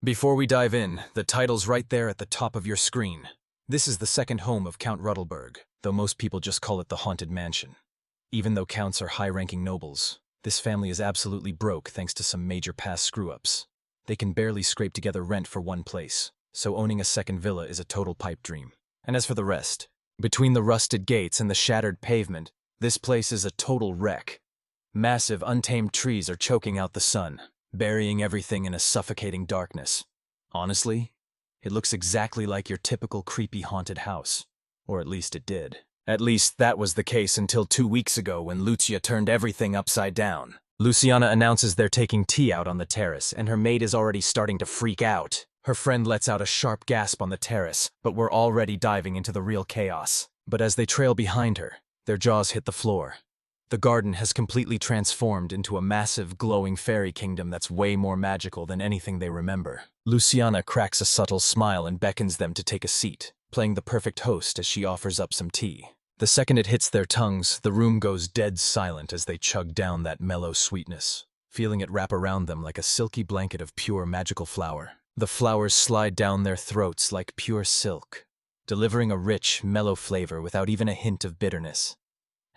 Before we dive in, the title's right there at the top of your screen. This is the second home of Count Ruddleberg, though most people just call it the Haunted Mansion. Even though counts are high-ranking nobles, this family is absolutely broke thanks to some major past screw-ups. They can barely scrape together rent for one place, so owning a second villa is a total pipe dream. And as for the rest, between the rusted gates and the shattered pavement, this place is a total wreck. Massive, untamed trees are choking out the sun, burying everything in a suffocating darkness. Honestly, it looks exactly like your typical creepy haunted house. Or at least it did. At least that was the case until 2 weeks ago when Lucia turned everything upside down. Luciana announces they're taking tea out on the terrace, and her maid is already starting to freak out. Her friend lets out a sharp gasp on the terrace, but we're already diving into the real chaos. But as they trail behind her, their jaws hit the floor. The garden has completely transformed into a massive, glowing fairy kingdom that's way more magical than anything they remember. Luciana cracks a subtle smile and beckons them to take a seat, playing the perfect host as she offers up some tea. The second it hits their tongues, the room goes dead silent as they chug down that mellow sweetness, feeling it wrap around them like a silky blanket of pure magical flower. The flowers slide down their throats like pure silk, delivering a rich, mellow flavor without even a hint of bitterness.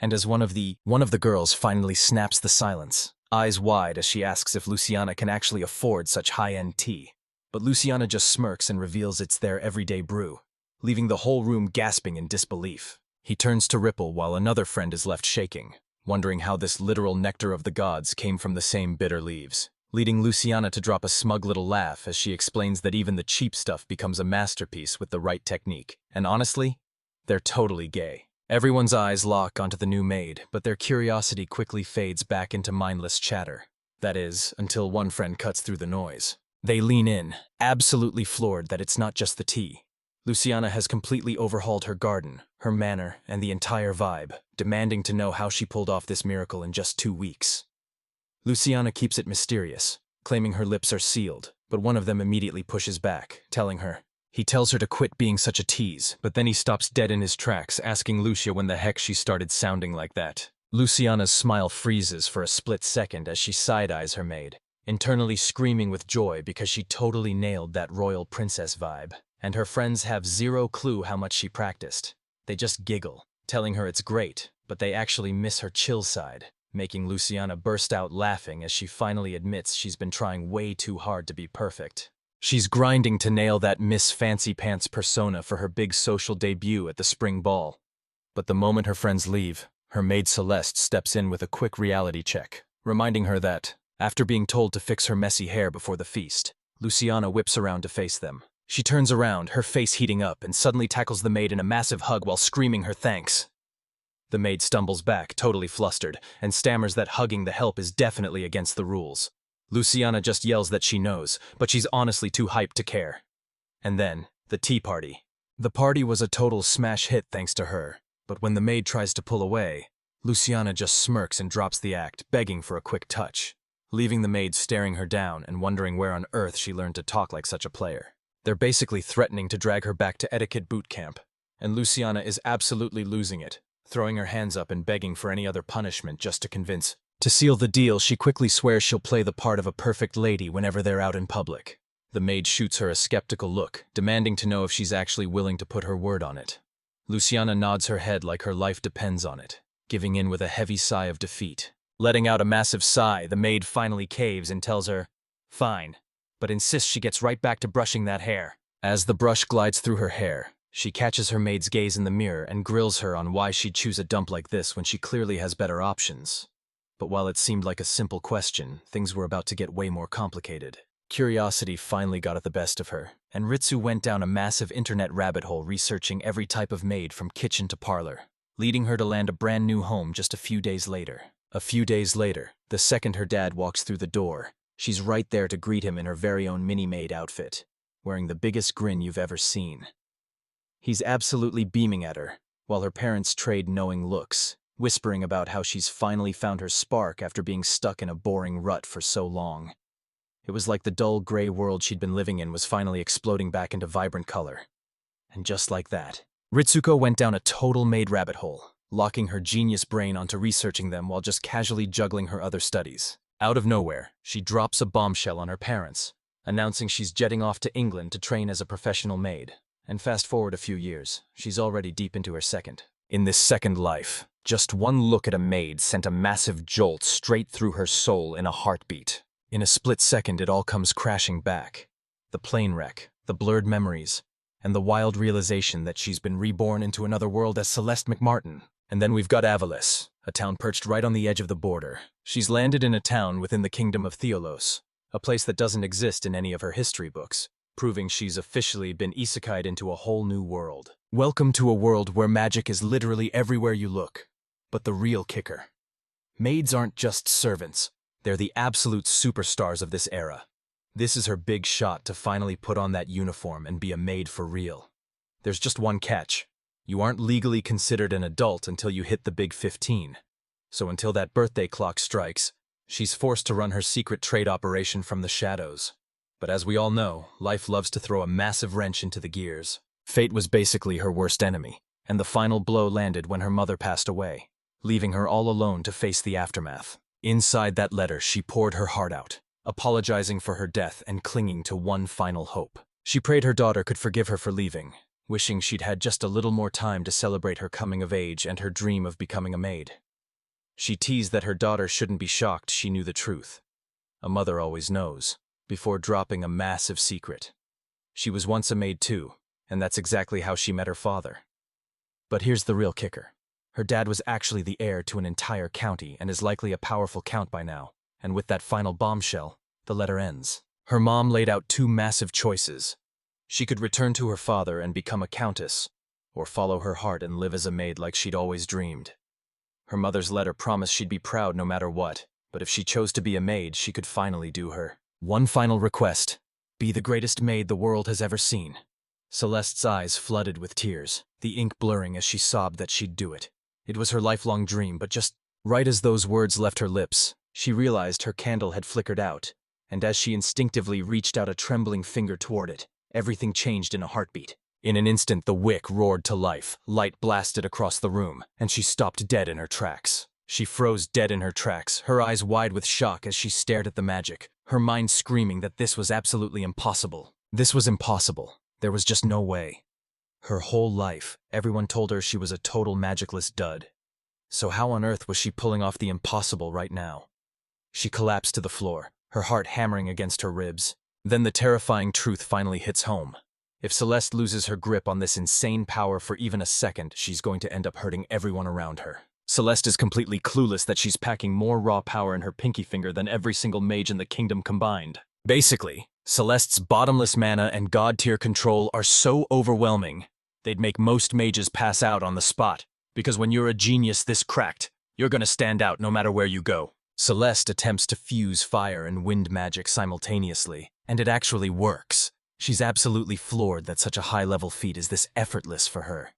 And as one of the girls finally snaps the silence, eyes wide as she asks if Luciana can actually afford such high-end tea. But Luciana just smirks and reveals it's their everyday brew, leaving the whole room gasping in disbelief. He turns to Ripple while another friend is left shaking, wondering how this literal nectar of the gods came from the same bitter leaves, leading Luciana to drop a smug little laugh as she explains that even the cheap stuff becomes a masterpiece with the right technique. And honestly, they're totally gay. Everyone's eyes lock onto the new maid, but their curiosity quickly fades back into mindless chatter. That is, until one friend cuts through the noise. They lean in, absolutely floored that it's not just the tea. Luciana has completely overhauled her garden, her manner, and the entire vibe, demanding to know how she pulled off this miracle in just 2 weeks. Luciana keeps it mysterious, claiming her lips are sealed, but one of them immediately pushes back, telling her. He tells her to quit being such a tease, but then he stops dead in his tracks, asking Lucia when the heck she started sounding like that. Luciana's smile freezes for a split second as she side-eyes her maid, internally screaming with joy because she totally nailed that royal princess vibe. And her friends have zero clue how much she practiced. They just giggle, telling her it's great, but they actually miss her chill side, making Luciana burst out laughing as she finally admits she's been trying way too hard to be perfect. She's grinding to nail that Miss Fancy Pants persona for her big social debut at the spring ball. But the moment her friends leave, her maid Celeste steps in with a quick reality check, reminding her that, after being told to fix her messy hair before the feast, Luciana whips around to face them. She turns around, her face heating up, and suddenly tackles the maid in a massive hug while screaming her thanks. The maid stumbles back, totally flustered, and stammers that hugging the help is definitely against the rules. Luciana just yells that she knows, but she's honestly too hyped to care. And then, the tea party. The party was a total smash hit thanks to her, but when the maid tries to pull away, Luciana just smirks and drops the act, begging for a quick touch, leaving the maid staring her down and wondering where on earth she learned to talk like such a player. They're basically threatening to drag her back to etiquette boot camp, and Luciana is absolutely losing it, throwing her hands up and begging for any other punishment just to convince. To seal the deal, she quickly swears she'll play the part of a perfect lady whenever they're out in public. The maid shoots her a skeptical look, demanding to know if she's actually willing to put her word on it. Luciana nods her head like her life depends on it, giving in with a heavy sigh of defeat. Letting out a massive sigh, the maid finally caves and tells her, "Fine," but insists she gets right back to brushing that hair. As the brush glides through her hair, she catches her maid's gaze in the mirror and grills her on why she'd choose a dump like this when she clearly has better options. But while it seemed like a simple question, things were about to get way more complicated. Curiosity finally got at the best of her, and Ritsu went down a massive internet rabbit hole researching every type of maid from kitchen to parlor, leading her to land a brand new home just a few days later. A few days later, the second her dad walks through the door, she's right there to greet him in her very own mini-maid outfit, wearing the biggest grin you've ever seen. He's absolutely beaming at her, while her parents trade knowing looks, whispering about how she's finally found her spark after being stuck in a boring rut for so long. It was like the dull gray world she'd been living in was finally exploding back into vibrant color. And just like that, Ritsuko went down a total maid rabbit hole, locking her genius brain onto researching them while just casually juggling her other studies. Out of nowhere, she drops a bombshell on her parents, announcing she's jetting off to England to train as a professional maid. And fast forward a few years, she's already deep into her second. In this second life, just one look at a maid sent a massive jolt straight through her soul in a heartbeat. In a split second, it all comes crashing back. The plane wreck, the blurred memories, and the wild realization that she's been reborn into another world as Celeste McMartin. And then we've got Avalis, a town perched right on the edge of the border. She's landed in a town within the kingdom of Theolos, a place that doesn't exist in any of her history books, proving she's officially been isekai'd into a whole new world. Welcome to a world where magic is literally everywhere you look. But the real kicker: maids aren't just servants, they're the absolute superstars of this era. This is her big shot to finally put on that uniform and be a maid for real. There's just one catch. You aren't legally considered an adult until you hit the big 15. So until that birthday clock strikes, she's forced to run her secret trade operation from the shadows. But as we all know, life loves to throw a massive wrench into the gears. Fate was basically her worst enemy, and the final blow landed when her mother passed away, leaving her all alone to face the aftermath. Inside that letter, she poured her heart out, apologizing for her death and clinging to one final hope. She prayed her daughter could forgive her for leaving, wishing she'd had just a little more time to celebrate her coming of age and her dream of becoming a maid. She teased that her daughter shouldn't be shocked she knew the truth. A mother always knows, before dropping a massive secret. She was once a maid too, and that's exactly how she met her father. But here's the real kicker. Her dad was actually the heir to an entire county and is likely a powerful count by now. And with that final bombshell, the letter ends. Her mom laid out two massive choices. She could return to her father and become a countess, or follow her heart and live as a maid like she'd always dreamed. Her mother's letter promised she'd be proud no matter what, but if she chose to be a maid, she could finally do her one final request: be the greatest maid the world has ever seen. Celeste's eyes flooded with tears, the ink blurring as she sobbed that she'd do it. It was her lifelong dream, but just right as those words left her lips, she realized her candle had flickered out, and as she instinctively reached out a trembling finger toward it, everything changed in a heartbeat. In an instant, the wick roared to life, light blasted across the room, and she stopped dead in her tracks. She froze dead in her tracks, her eyes wide with shock as she stared at the magic, her mind screaming that this was absolutely impossible. This was impossible. There was just no way. Her whole life, everyone told her she was a total magicless dud. So how on earth was she pulling off the impossible right now? She collapsed to the floor, her heart hammering against her ribs. Then the terrifying truth finally hits home. If Celeste loses her grip on this insane power for even a second, she's going to end up hurting everyone around her. Celeste is completely clueless that she's packing more raw power in her pinky finger than every single mage in the kingdom combined. Basically, Celeste's bottomless mana and god-tier control are so overwhelming, they'd make most mages pass out on the spot, because when you're a genius this cracked, you're gonna stand out no matter where you go. Celeste attempts to fuse fire and wind magic simultaneously, and it actually works. She's absolutely floored that such a high-level feat is this effortless for her.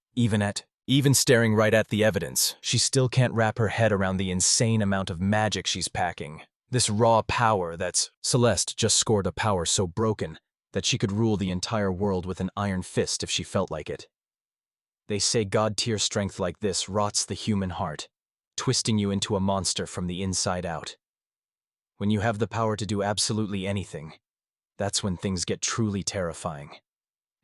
Even staring right at the evidence, she still can't wrap her head around the insane amount of magic she's packing. This raw power that's... Celeste just scored a power so broken that she could rule the entire world with an iron fist if she felt like it. They say god-tier strength like this rots the human heart, twisting you into a monster from the inside out. When you have the power to do absolutely anything, that's when things get truly terrifying.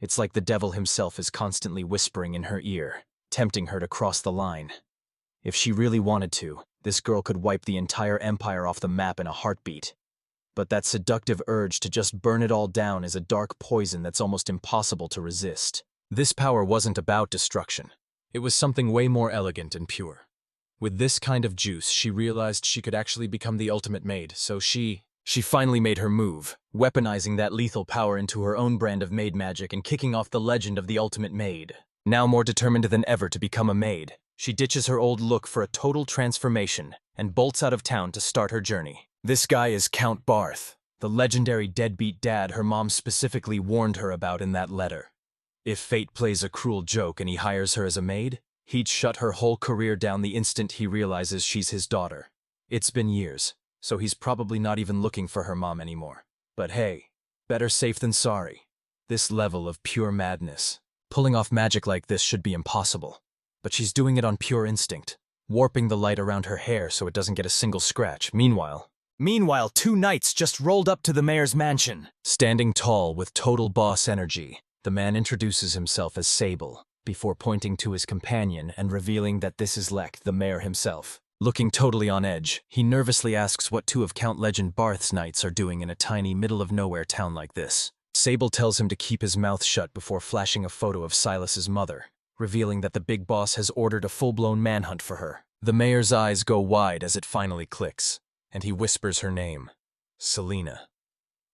It's like the devil himself is constantly whispering in her ear, tempting her to cross the line. If she really wanted to, this girl could wipe the entire empire off the map in a heartbeat. But that seductive urge to just burn it all down is a dark poison that's almost impossible to resist. This power wasn't about destruction. It was something way more elegant and pure. With this kind of juice, she realized she could actually become the ultimate maid, so she finally made her move, weaponizing that lethal power into her own brand of maid magic and kicking off the legend of the ultimate maid. Now more determined than ever to become a maid, she ditches her old look for a total transformation and bolts out of town to start her journey. This guy is Count Barth, the legendary deadbeat dad her mom specifically warned her about in that letter. If fate plays a cruel joke and he hires her as a maid, he'd shut her whole career down the instant he realizes she's his daughter. It's been years, so he's probably not even looking for her mom anymore. But hey, better safe than sorry. This level of pure madness. Pulling off magic like this should be impossible. But she's doing it on pure instinct, warping the light around her hair so it doesn't get a single scratch. Meanwhile, Meanwhile, two knights just rolled up to the mayor's mansion. Standing tall with total boss energy, the man introduces himself as Sable, before pointing to his companion and revealing that this is Lek, the mayor himself. Looking totally on edge, he nervously asks what two of Count Legend Barth's knights are doing in a tiny middle-of-nowhere town like this. Sable tells him to keep his mouth shut before flashing a photo of Silas's mother, revealing that the big boss has ordered a full-blown manhunt for her. The mayor's eyes go wide as it finally clicks, and he whispers her name, Selena.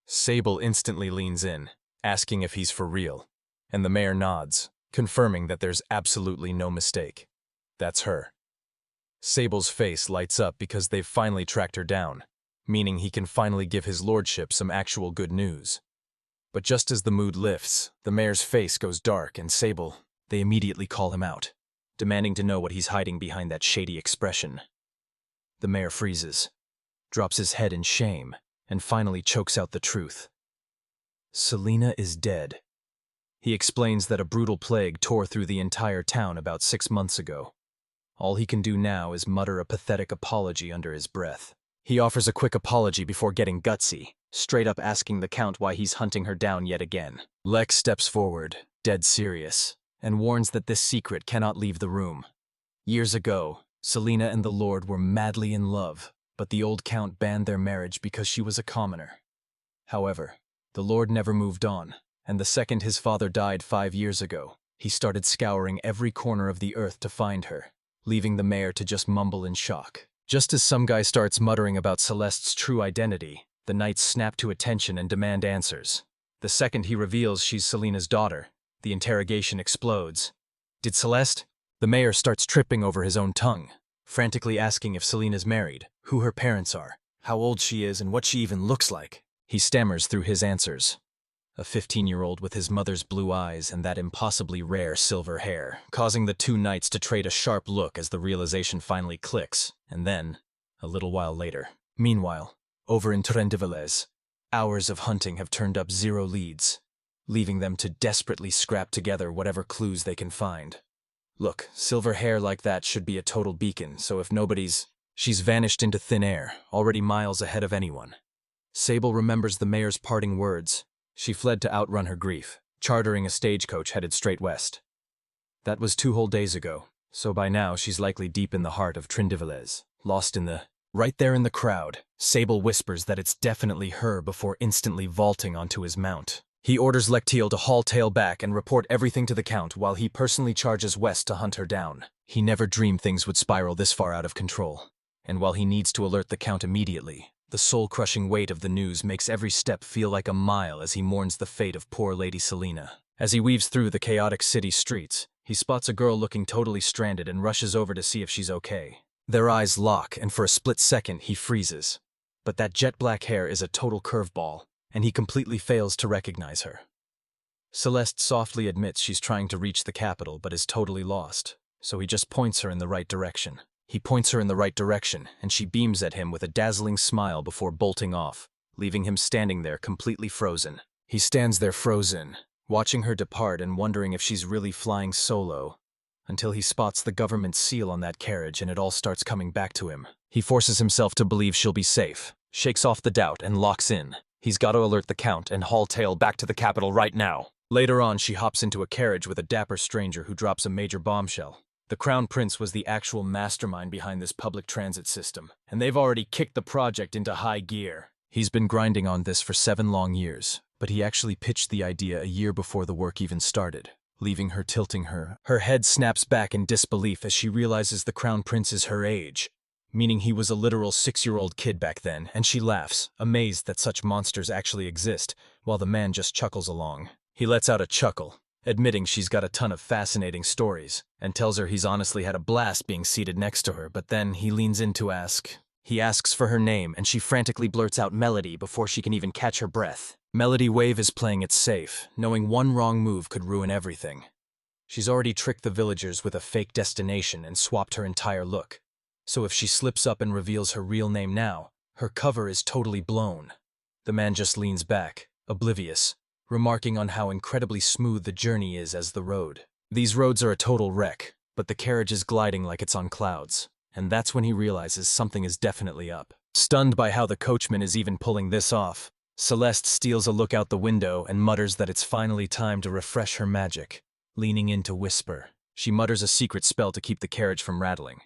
Sable instantly leans in, asking if he's for real, and the mayor nods, confirming that there's absolutely no mistake. That's her. Sable's face lights up because they've finally tracked her down, meaning he can finally give his lordship some actual good news. But just as the mood lifts, the mayor's face goes dark and Sable, they immediately call him out, demanding to know what he's hiding behind that shady expression. The mayor freezes, drops his head in shame, and finally chokes out the truth. Selena is dead. He explains that a brutal plague tore through the entire town about 6 months ago. All he can do now is mutter a pathetic apology under his breath. He offers a quick apology before getting gutsy, straight up asking the Count why he's hunting her down yet again. Lex steps forward, dead serious, and warns that this secret cannot leave the room. Years ago, Selena and the Lord were madly in love, but the old Count banned their marriage because she was a commoner. However, the Lord never moved on, and the second his father died 5 years ago, he started scouring every corner of the earth to find her, leaving the mayor to just mumble in shock. Just as some guy starts muttering about Celeste's true identity, the knights snap to attention and demand answers. The second he reveals she's Selena's daughter, the interrogation explodes. Did Celeste? The mayor starts tripping over his own tongue, frantically asking if Selena's married, who her parents are, how old she is, and what she even looks like. He stammers through his answers. A 15-year-old with his mother's blue eyes and that impossibly rare silver hair, causing the two knights to trade a sharp look as the realization finally clicks, and then, a little while later. Meanwhile, over in Trendivalles, hours of hunting have turned up 0 leads, leaving them to desperately scrap together whatever clues they can find. Look, silver hair like that should be a total beacon, so if nobody's... She's vanished into thin air, already miles ahead of anyone. Sable remembers the mayor's parting words. She fled to outrun her grief, chartering a stagecoach headed straight west. That was 2 whole days ago, so by now she's likely deep in the heart of Trendivalles, lost in the... Right there in the crowd, Sable whispers that it's definitely her before instantly vaulting onto his mount. He orders Lectiel to haul tail back and report everything to the Count while he personally charges west to hunt her down. He never dreamed things would spiral this far out of control. And while he needs to alert the Count immediately, the soul-crushing weight of the news makes every step feel like a mile as he mourns the fate of poor Lady Selena. As he weaves through the chaotic city streets, he spots a girl looking totally stranded and rushes over to see if she's okay. Their eyes lock, and for a split second he freezes. But that jet-black hair is a total curveball, and he completely fails to recognize her. Celeste softly admits she's trying to reach the capital but is totally lost, so he just points her in the right direction. He points her in the right direction, and she beams at him with a dazzling smile before bolting off, leaving him standing there completely frozen. He stands there frozen, watching her depart and wondering if she's really flying solo, until he spots the government seal on that carriage and it all starts coming back to him. He forces himself to believe she'll be safe, shakes off the doubt, and locks in. He's got to alert the Count and haul tail back to the capital right now. Later on, she hops into a carriage with a dapper stranger who drops a major bombshell. The Crown Prince was the actual mastermind behind this public transit system, and they've already kicked the project into high gear. He's been grinding on this for 7 long years, but he actually pitched the idea a year before the work even started, leaving her tilting her. Her head snaps back in disbelief as she realizes the Crown Prince is her age, meaning he was a literal 6-year-old kid back then, and she laughs, amazed that such monsters actually exist, while the man just chuckles along. He lets out a chuckle, admitting she's got a ton of fascinating stories, and tells her he's honestly had a blast being seated next to her, but then he leans in to ask. He asks for her name, and she frantically blurts out Melody before she can even catch her breath. Melody Wave is playing it safe, knowing one wrong move could ruin everything. She's already tricked the villagers with a fake destination and swapped her entire look. So if she slips up and reveals her real name now, her cover is totally blown. The man just leans back, oblivious, remarking on how incredibly smooth the journey is as the road. These roads are a total wreck, but the carriage is gliding like it's on clouds, and that's when he realizes something is definitely up. Stunned by how the coachman is even pulling this off, Celeste steals a look out the window and mutters that it's finally time to refresh her magic. Leaning in to whisper, she mutters a secret spell to keep the carriage from rattling.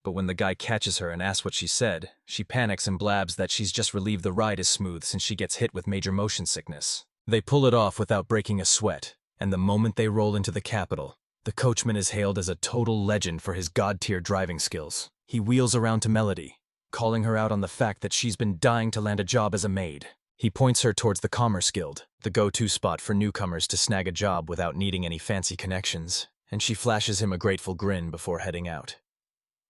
But when the guy catches her and asks what she said, she panics and blabs that she's just relieved the ride is smooth since she gets hit with major motion sickness. They pull it off without breaking a sweat, and the moment they roll into the capital, the coachman is hailed as a total legend for his god-tier driving skills. He wheels around to Melody, calling her out on the fact that she's been dying to land a job as a maid. He points her towards the Commerce Guild, the go-to spot for newcomers to snag a job without needing any fancy connections, and she flashes him a grateful grin before heading out.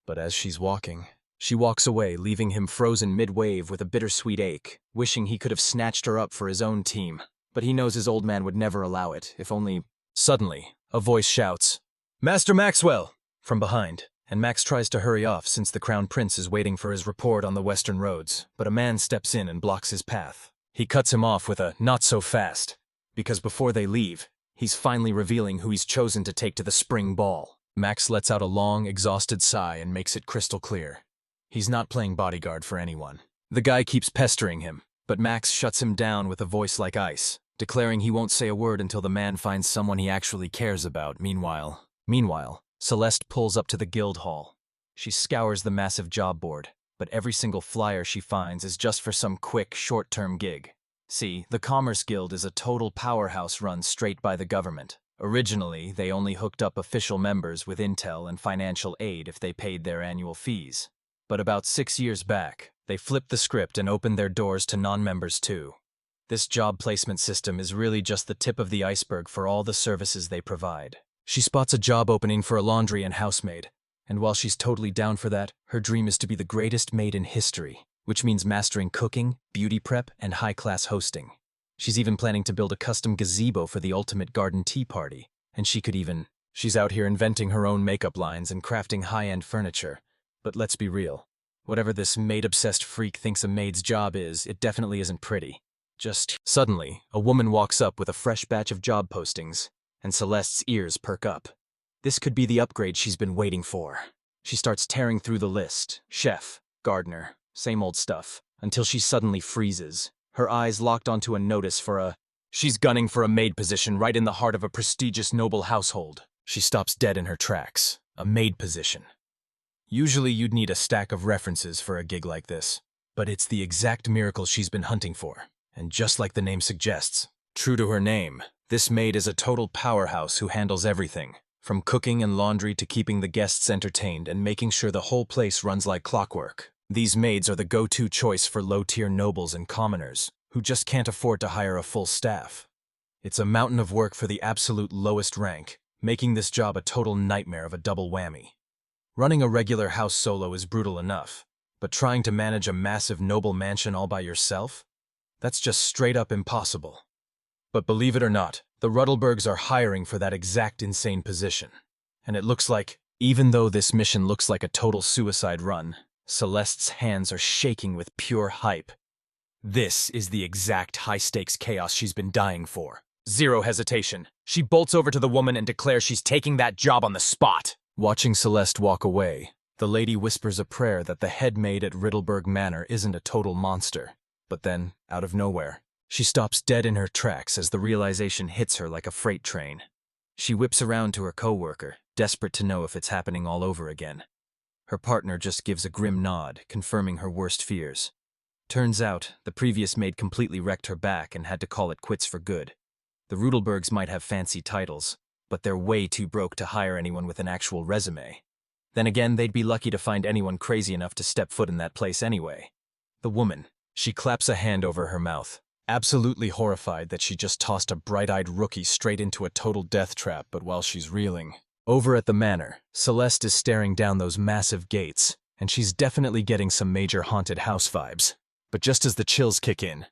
But as she's walking, she walks away, leaving him frozen mid-wave with a bittersweet ache, wishing he could have snatched her up for his own team. But he knows his old man would never allow it, if only... Suddenly, a voice shouts, "Master Maxwell!" from behind, and Max tries to hurry off since the Crown Prince is waiting for his report on the western roads, but a man steps in and blocks his path. He cuts him off with a "not so fast," because before they leave, he's finally revealing who he's chosen to take to the spring ball. Max lets out a long, exhausted sigh and makes it crystal clear. He's not playing bodyguard for anyone. The guy keeps pestering him, but Max shuts him down with a voice like ice, declaring he won't say a word until the man finds someone he actually cares about. Meanwhile, Celeste pulls up to the guild hall. She scours the massive job board, but every single flyer she finds is just for some quick, short-term gig. See, the Commerce Guild is a total powerhouse run straight by the government. Originally, they only hooked up official members with intel and financial aid if they paid their annual fees. But about 6 years back, they flipped the script and opened their doors to non-members too. This job placement system is really just the tip of the iceberg for all the services they provide. She spots a job opening for a laundry and housemaid, and while she's totally down for that, her dream is to be the greatest maid in history, which means mastering cooking, beauty prep, and high-class hosting. She's even planning to build a custom gazebo for the ultimate garden tea party, and she's out here inventing her own makeup lines and crafting high-end furniture. But let's be real. Whatever this maid-obsessed freak thinks a maid's job is, it definitely isn't pretty. Suddenly, a woman walks up with a fresh batch of job postings, and Celeste's ears perk up. This could be the upgrade she's been waiting for. She starts tearing through the list. Chef, gardener, same old stuff, until she suddenly freezes, her eyes locked onto a notice for she's gunning for a maid position right in the heart of a prestigious noble household. She stops dead in her tracks. A maid position. Usually you'd need a stack of references for a gig like this, but it's the exact miracle she's been hunting for. And just like the name suggests, true to her name, this maid is a total powerhouse who handles everything, from cooking and laundry to keeping the guests entertained and making sure the whole place runs like clockwork. These maids are the go-to choice for low-tier nobles and commoners, who just can't afford to hire a full staff. It's a mountain of work for the absolute lowest rank, making this job a total nightmare of a double whammy. Running a regular house solo is brutal enough, but trying to manage a massive noble mansion all by yourself? That's just straight up impossible. But believe it or not, the Ruttelbergs are hiring for that exact insane position. And it looks like, even though this mission looks like a total suicide run, Celeste's hands are shaking with pure hype. This is the exact high-stakes chaos she's been dying for. Zero hesitation. She bolts over to the woman and declares she's taking that job on the spot. Watching Celeste walk away, the lady whispers a prayer that the head maid at Ruttelberg Manor isn't a total monster. But then, out of nowhere, she stops dead in her tracks as the realization hits her like a freight train. She whips around to her coworker, desperate to know if it's happening all over again. Her partner just gives a grim nod, confirming her worst fears. Turns out, the previous maid completely wrecked her back and had to call it quits for good. The Ruttelbergs might have fancy titles, but they're way too broke to hire anyone with an actual resume. Then again, they'd be lucky to find anyone crazy enough to step foot in that place anyway. The woman, she claps a hand over her mouth, absolutely horrified that she just tossed a bright-eyed rookie straight into a total death trap. But while she's reeling, over at the manor, Celeste is staring down those massive gates, and she's definitely getting some major haunted house vibes. But just as the chills kick in,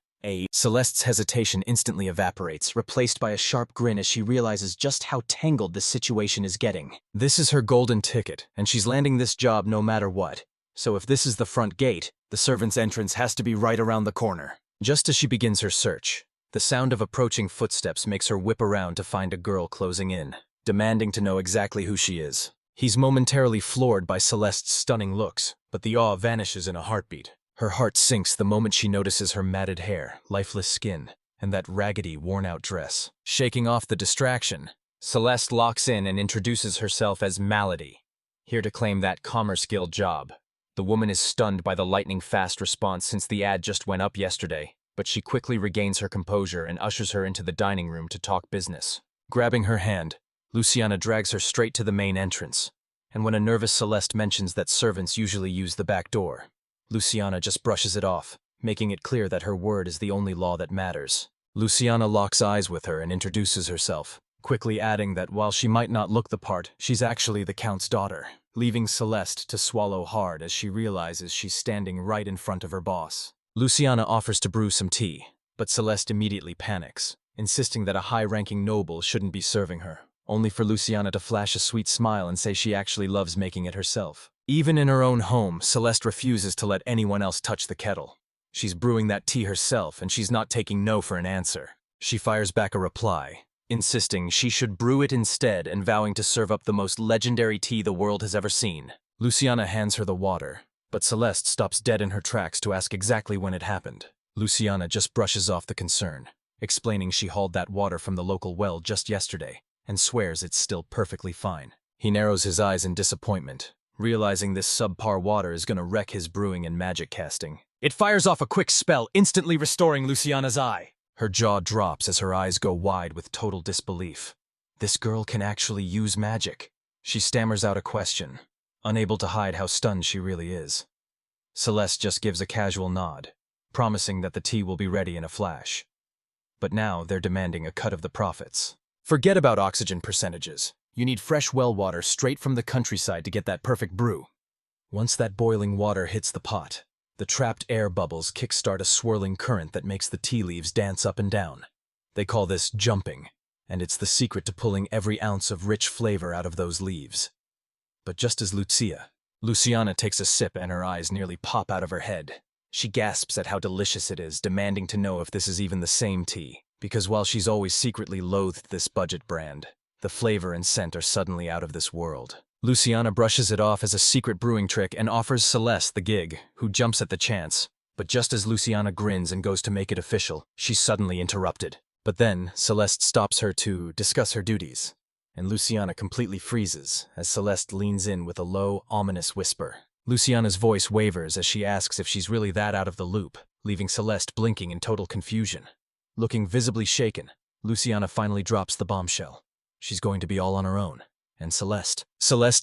Celeste's hesitation instantly evaporates, replaced by a sharp grin as she realizes just how tangled this situation is getting. This is her golden ticket, and she's landing this job no matter what. So if this is the front gate, the servant's entrance has to be right around the corner. Just as she begins her search, the sound of approaching footsteps makes her whip around to find a girl closing in, demanding to know exactly who she is. He's momentarily floored by Celeste's stunning looks, but the awe vanishes in a heartbeat. Her heart sinks the moment she notices her matted hair, lifeless skin, and that raggedy, worn-out dress. Shaking off the distraction, Celeste locks in and introduces herself as Malady, here to claim that Commerce Guild job. The woman is stunned by the lightning-fast response since the ad just went up yesterday, but she quickly regains her composure and ushers her into the dining room to talk business. Grabbing her hand, Luciana drags her straight to the main entrance, and when a nervous Celeste mentions that servants usually use the back door, Luciana just brushes it off, making it clear that her word is the only law that matters. Luciana locks eyes with her and introduces herself, quickly adding that while she might not look the part, she's actually the Count's daughter, leaving Celeste to swallow hard as she realizes she's standing right in front of her boss. Luciana offers to brew some tea, but Celeste immediately panics, insisting that a high-ranking noble shouldn't be serving her, only for Luciana to flash a sweet smile and say she actually loves making it herself. Even in her own home, Celeste refuses to let anyone else touch the kettle. She's brewing that tea herself, and she's not taking no for an answer. She fires back a reply, insisting she should brew it instead and vowing to serve up the most legendary tea the world has ever seen. Luciana hands her the water, but Celeste stops dead in her tracks to ask exactly when it happened. Luciana just brushes off the concern, explaining she hauled that water from the local well just yesterday, and swears it's still perfectly fine. He narrows his eyes in disappointment, realizing this subpar water is gonna wreck his brewing and magic casting. It fires off a quick spell, instantly restoring Luciana's eye. Her jaw drops as her eyes go wide with total disbelief. This girl can actually use magic. She stammers out a question, unable to hide how stunned she really is. Celeste just gives a casual nod, promising that the tea will be ready in a flash. But now they're demanding a cut of the profits. Forget about oxygen percentages. You need fresh well water straight from the countryside to get that perfect brew. Once that boiling water hits the pot, the trapped air bubbles kickstart a swirling current that makes the tea leaves dance up and down. They call this jumping, and it's the secret to pulling every ounce of rich flavor out of those leaves. But just as Luciana takes a sip and her eyes nearly pop out of her head. She gasps at how delicious it is, demanding to know if this is even the same tea, because while she's always secretly loathed this budget brand, the flavor and scent are suddenly out of this world. Luciana brushes it off as a secret brewing trick and offers Celeste the gig, who jumps at the chance. But just as Luciana grins and goes to make it official, she's suddenly interrupted. But then, Celeste stops her to discuss her duties, and Luciana completely freezes as Celeste leans in with a low, ominous whisper. Luciana's voice wavers as she asks if she's really that out of the loop, leaving Celeste blinking in total confusion. Looking visibly shaken, Luciana finally drops the bombshell. She's going to be all on her own. And Celeste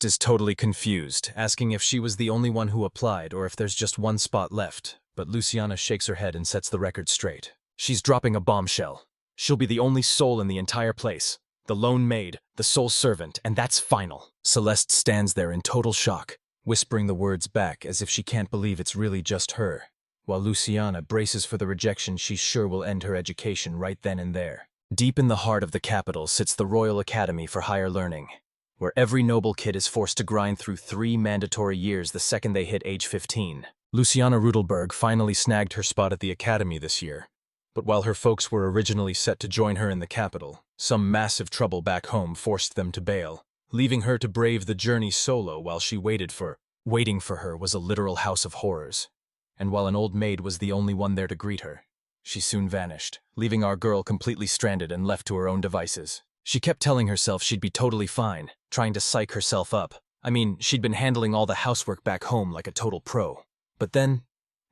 is totally confused, asking if she was the only one who applied or if there's just one spot left, but Luciana shakes her head and sets the record straight. She's dropping a bombshell. She'll be the only soul in the entire place. The lone maid, the sole servant, and that's final. Celeste stands there in total shock, whispering the words back as if she can't believe it's really just her, while Luciana braces for the rejection she's sure will end her education right then and there. Deep in the heart of the capital sits the Royal Academy for Higher Learning, where every noble kid is forced to grind through 3 mandatory years the second they hit age 15. Luciana Rudelberg finally snagged her spot at the academy this year, but while her folks were originally set to join her in the capital, some massive trouble back home forced them to bail, leaving her to brave the journey solo while she waiting for her was a literal house of horrors. And while an old maid was the only one there to greet her, she soon vanished, leaving our girl completely stranded and left to her own devices. She kept telling herself she'd be totally fine, trying to psych herself up. I mean, she'd been handling all the housework back home like a total pro. But then,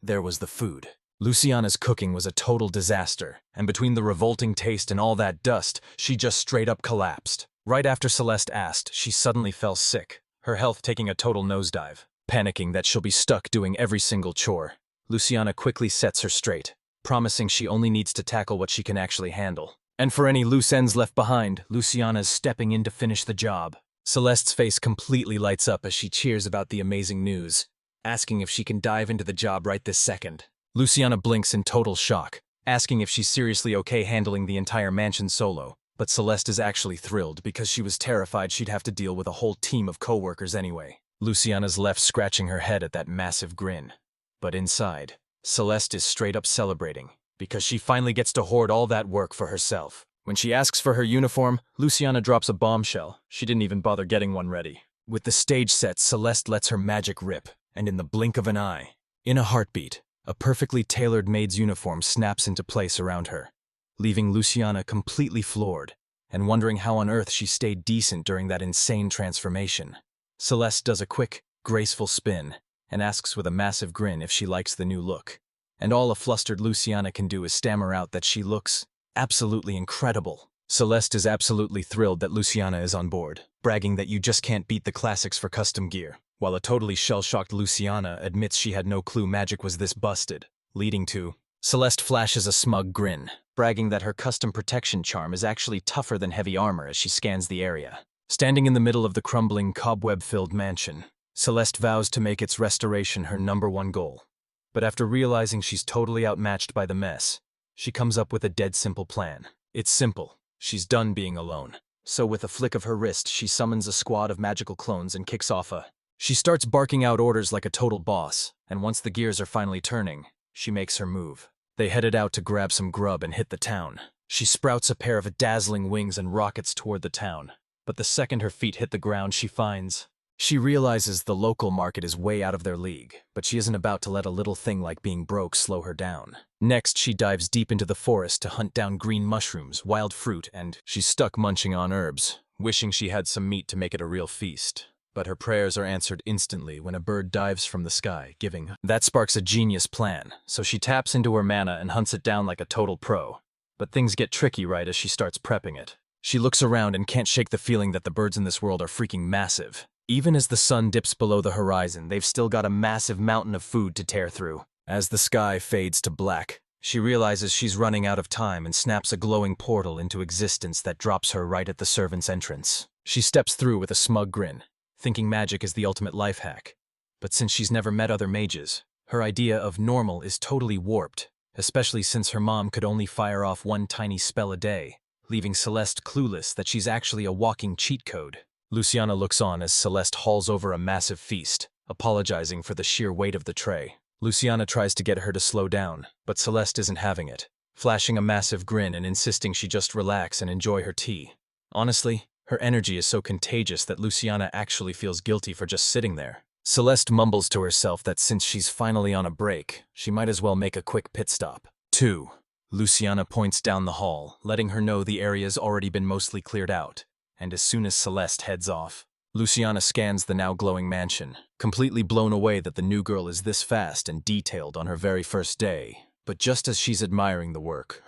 there was the food. Luciana's cooking was a total disaster, and between the revolting taste and all that dust, she just straight up collapsed. Right after Celeste asked, she suddenly fell sick, her health taking a total nosedive. Panicking that she'll be stuck doing every single chore, Luciana quickly sets her straight, promising she only needs to tackle what she can actually handle. And for any loose ends left behind, Luciana's stepping in to finish the job. Celeste's face completely lights up as she cheers about the amazing news, asking if she can dive into the job right this second. Luciana blinks in total shock, asking if she's seriously okay handling the entire mansion solo, but Celeste is actually thrilled because she was terrified she'd have to deal with a whole team of co-workers anyway. Luciana's left scratching her head at that massive grin. But inside, Celeste is straight up celebrating, because she finally gets to hoard all that work for herself. When she asks for her uniform, Luciana drops a bombshell. She didn't even bother getting one ready. With the stage set, Celeste lets her magic rip, and in the blink of an eye, in a heartbeat, A perfectly tailored maid's uniform snaps into place around her, leaving Luciana completely floored and wondering how on earth she stayed decent during that insane transformation. Celeste does a quick, graceful spin and asks with a massive grin if she likes the new look. And all a flustered Luciana can do is stammer out that she looks absolutely incredible. Celeste is absolutely thrilled that Luciana is on board, bragging that you just can't beat the classics for custom gear, while a totally shell-shocked Luciana admits she had no clue magic was this busted, leading to Celeste flashes a smug grin, bragging that her custom protection charm is actually tougher than heavy armor as she scans the area. Standing in the middle of the crumbling, cobweb-filled mansion, Celeste vows to make its restoration her #1 goal. But after realizing she's totally outmatched by the mess, she comes up with a dead simple plan. It's simple. She's done being alone. So with a flick of her wrist, she summons a squad of magical clones and kicks off She starts barking out orders like a total boss, and once the gears are finally turning, she makes her move. They headed out to grab some grub and hit the town. She sprouts a pair of dazzling wings and rockets toward the town. But the second her feet hit the ground, she realizes the local market is way out of their league, but she isn't about to let a little thing like being broke slow her down. Next, she dives deep into the forest to hunt down green mushrooms, wild fruit, and she's stuck munching on herbs, wishing she had some meat to make it a real feast. But her prayers are answered instantly when a bird dives from the sky, That sparks a genius plan, so she taps into her mana and hunts it down like a total pro. But things get tricky right as she starts prepping it. She looks around and can't shake the feeling that the birds in this world are freaking massive. Even as the sun dips below the horizon, they've still got a massive mountain of food to tear through. As the sky fades to black, she realizes she's running out of time and snaps a glowing portal into existence that drops her right at the servant's entrance. She steps through with a smug grin, thinking magic is the ultimate life hack. But since she's never met other mages, her idea of normal is totally warped, especially since her mom could only fire off one tiny spell a day, leaving Celeste clueless that she's actually a walking cheat code. Luciana looks on as Celeste hauls over a massive feast, apologizing for the sheer weight of the tray. Luciana tries to get her to slow down, but Celeste isn't having it, flashing a massive grin and insisting she just relax and enjoy her tea. Honestly, her energy is so contagious that Luciana actually feels guilty for just sitting there. Celeste mumbles to herself that since she's finally on a break, she might as well make a quick pit stop. 2. Luciana points down the hall, letting her know the area's already been mostly cleared out. And as soon as Celeste heads off, Luciana scans the now glowing mansion, completely blown away that the new girl is this fast and detailed on her very first day. But just as she's admiring the work,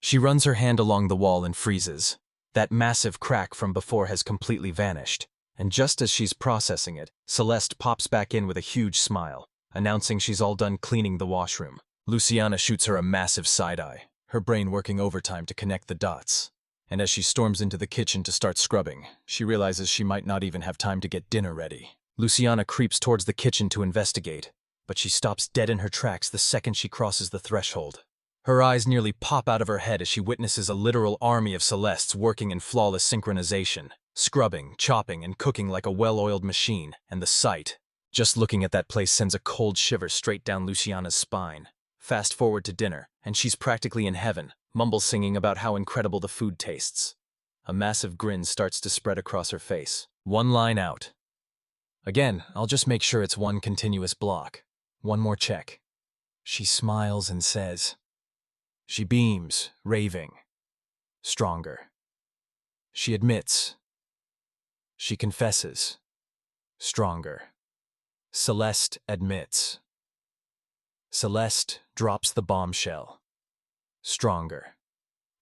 she runs her hand along the wall and freezes. That massive crack from before has completely vanished, and just as she's processing it, Celeste pops back in with a huge smile, announcing she's all done cleaning the washroom. Luciana shoots her a massive side-eye, her brain working overtime to connect the dots. And as she storms into the kitchen to start scrubbing, she realizes she might not even have time to get dinner ready. Luciana creeps towards the kitchen to investigate, but she stops dead in her tracks the second she crosses the threshold. Her eyes nearly pop out of her head as she witnesses a literal army of Celestes working in flawless synchronization, scrubbing, chopping, and cooking like a well-oiled machine, and the sight. Just looking at that place sends a cold shiver straight down Luciana's spine. Fast forward to dinner, and she's practically in heaven, mumble singing about how incredible the food tastes. A massive grin starts to spread across her face. One line out. Again, I'll just make sure it's one continuous block. One more check. She smiles and says. She beams, raving. Stronger. She admits. She confesses. Stronger. Celeste admits. Celeste drops the bombshell. Stronger.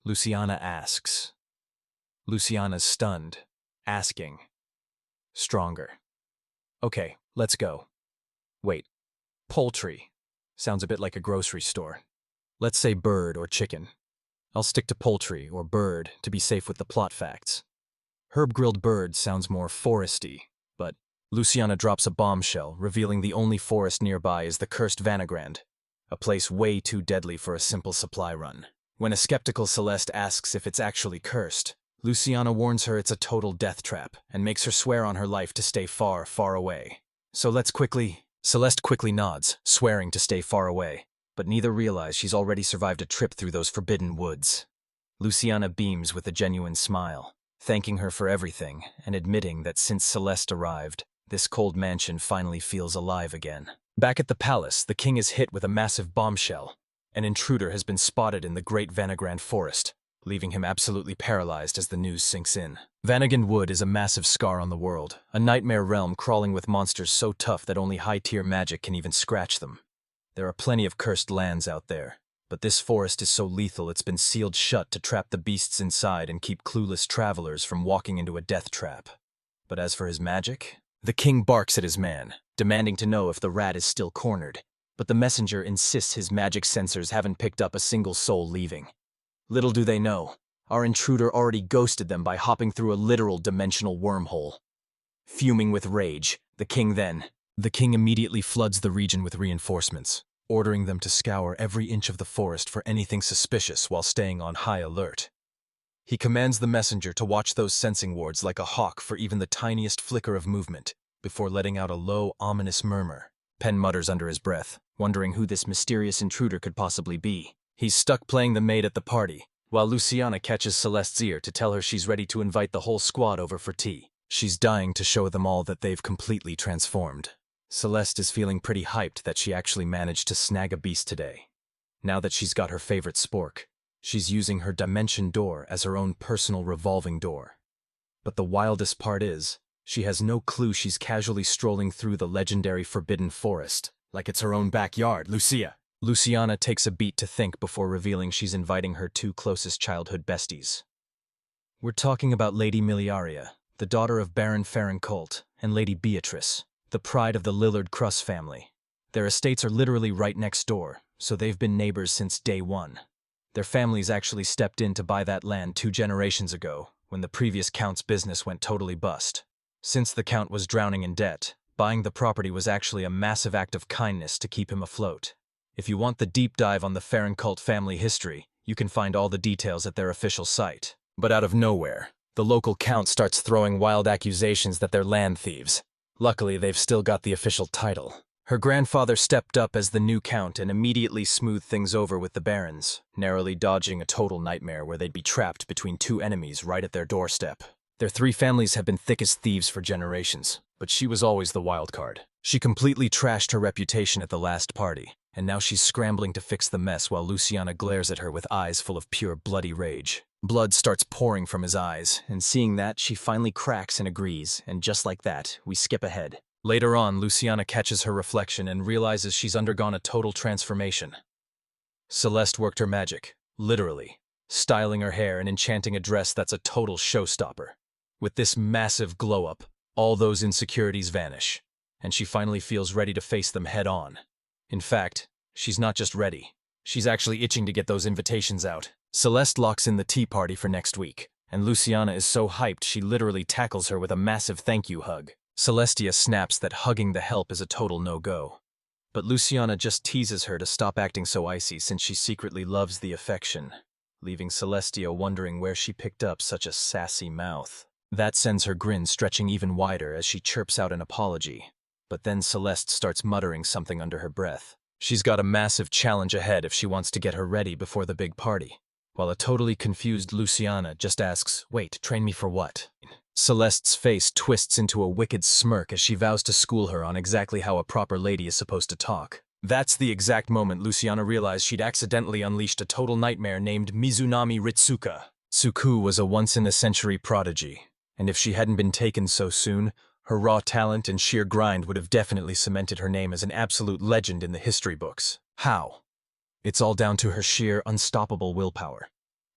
Luciana asks. Luciana's stunned, asking. Stronger. Okay, let's go. Wait, poultry. Sounds a bit like a grocery store. Let's say bird or chicken. I'll stick to poultry or bird to be safe with the plot facts. Herb-grilled bird sounds more foresty, but Luciana drops a bombshell, revealing the only forest nearby is the cursed Vanagrand, a place way too deadly for a simple supply run. When a skeptical Celeste asks if it's actually cursed, Luciana warns her it's a total death trap and makes her swear on her life to stay far, far away. So Celeste quickly nods, swearing to stay far away, but neither realize she's already survived a trip through those forbidden woods. Luciana beams with a genuine smile, thanking her for everything and admitting that since Celeste arrived, this cold mansion finally feels alive again. Back at the palace, the king is hit with a massive bombshell. An intruder has been spotted in the Great Vanagrand Forest, leaving him absolutely paralyzed as the news sinks in. Vanagan Wood is a massive scar on the world, a nightmare realm crawling with monsters so tough that only high-tier magic can even scratch them. There are plenty of cursed lands out there, but this forest is so lethal it's been sealed shut to trap the beasts inside and keep clueless travelers from walking into a death trap. But as for his magic, the king barks at his man, demanding to know if the rat is still cornered, but the messenger insists his magic sensors haven't picked up a single soul leaving. Little do they know, our intruder already ghosted them by hopping through a literal dimensional wormhole. Fuming with rage, the king immediately floods the region with reinforcements, ordering them to scour every inch of the forest for anything suspicious while staying on high alert. He commands the messenger to watch those sensing wards like a hawk for even the tiniest flicker of movement, before letting out a low, ominous murmur. Pen mutters under his breath, wondering who this mysterious intruder could possibly be. He's stuck playing the maid at the party, while Luciana catches Celeste's ear to tell her she's ready to invite the whole squad over for tea. She's dying to show them all that they've completely transformed. Celeste is feeling pretty hyped that she actually managed to snag a beast today. Now that she's got her favorite spork, she's using her dimension door as her own personal revolving door. But the wildest part is, she has no clue she's casually strolling through the legendary Forbidden Forest, like it's her own backyard. Luciana takes a beat to think before revealing she's inviting her two closest childhood besties. We're talking about Lady Miliaria, the daughter of Baron Farrencolt, and Lady Beatrice, the pride of the Lillard Cruss family. Their estates are literally right next door, so they've been neighbors since day one. Their families actually stepped in to buy that land 2 generations ago, when the previous count's business went totally bust. Since the count was drowning in debt, buying the property was actually a massive act of kindness to keep him afloat. If you want the deep dive on the Farrencolt family history, you can find all the details at their official site. But out of nowhere, the local count starts throwing wild accusations that they're land thieves. Luckily, they've still got the official title. Her grandfather stepped up as the new count and immediately smoothed things over with the barons, narrowly dodging a total nightmare where they'd be trapped between 2 enemies right at their doorstep. Their 3 families have been thick as thieves for generations, but she was always the wild card. She completely trashed her reputation at the last party, and now she's scrambling to fix the mess while Luciana glares at her with eyes full of pure bloody rage. Blood starts pouring from his eyes, and seeing that, she finally cracks and agrees, and just like that, we skip ahead. Later on, Luciana catches her reflection and realizes she's undergone a total transformation. Celeste worked her magic, literally, styling her hair and enchanting a dress that's a total showstopper. With this massive glow-up, all those insecurities vanish, and she finally feels ready to face them head-on. In fact, she's not just ready. She's actually itching to get those invitations out. Celeste locks in the tea party for next week, and Luciana is so hyped she literally tackles her with a massive thank you hug. Celestia snaps that hugging the help is a total no-go. But Luciana just teases her to stop acting so icy since she secretly loves the affection, leaving Celestia wondering where she picked up such a sassy mouth. That sends her grin stretching even wider as she chirps out an apology. But then Celeste starts muttering something under her breath. She's got a massive challenge ahead if she wants to get her ready before the big party, while a totally confused Luciana just asks, "Wait, train me for what?" Celeste's face twists into a wicked smirk as she vows to school her on exactly how a proper lady is supposed to talk. That's the exact moment Luciana realized she'd accidentally unleashed a total nightmare named Mizunami Ritsuka. Tsuku was a once-in-a-century prodigy, and if she hadn't been taken so soon, her raw talent and sheer grind would have definitely cemented her name as an absolute legend in the history books. How? It's all down to her sheer, unstoppable willpower.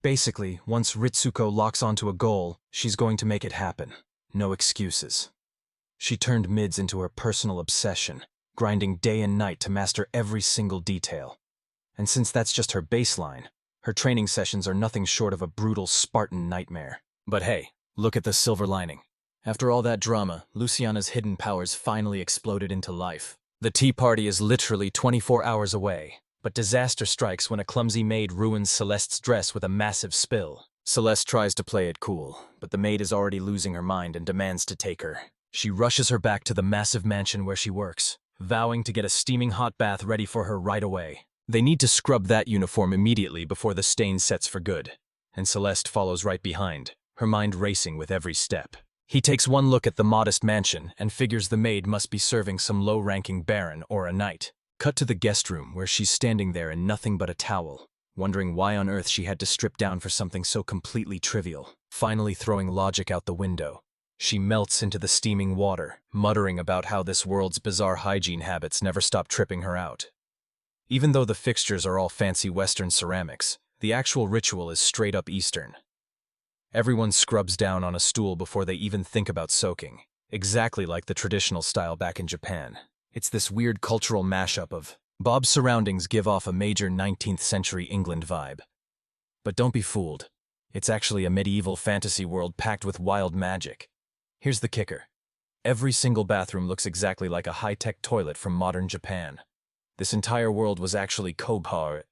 Basically, once Ritsuko locks onto a goal, she's going to make it happen. No excuses. She turned mids into her personal obsession, grinding day and night to master every single detail. And since that's just her baseline, her training sessions are nothing short of a brutal Spartan nightmare. But hey, look at the silver lining. After all that drama, Luciana's hidden powers finally exploded into life. The tea party is literally 24 hours away, but disaster strikes when a clumsy maid ruins Celeste's dress with a massive spill. Celeste tries to play it cool, but the maid is already losing her mind and demands to take her. She rushes her back to the massive mansion where she works, vowing to get a steaming hot bath ready for her right away. They need to scrub that uniform immediately before the stain sets for good, and Celeste follows right behind, her mind racing with every step. He takes one look at the modest mansion and figures the maid must be serving some low-ranking baron or a knight. Cut to the guest room where she's standing there in nothing but a towel, wondering why on earth she had to strip down for something so completely trivial. Finally throwing logic out the window, she melts into the steaming water, muttering about how this world's bizarre hygiene habits never stop tripping her out. Even though the fixtures are all fancy Western ceramics, the actual ritual is straight up Eastern. Everyone scrubs down on a stool before they even think about soaking, exactly like the traditional style back in Japan. It's this weird cultural mashup of Bob's surroundings give off a major 19th century England vibe. But don't be fooled. It's actually a medieval fantasy world packed with wild magic. Here's the kicker. Every single bathroom looks exactly like a high-tech toilet from modern Japan. This entire world was actually Kobhar.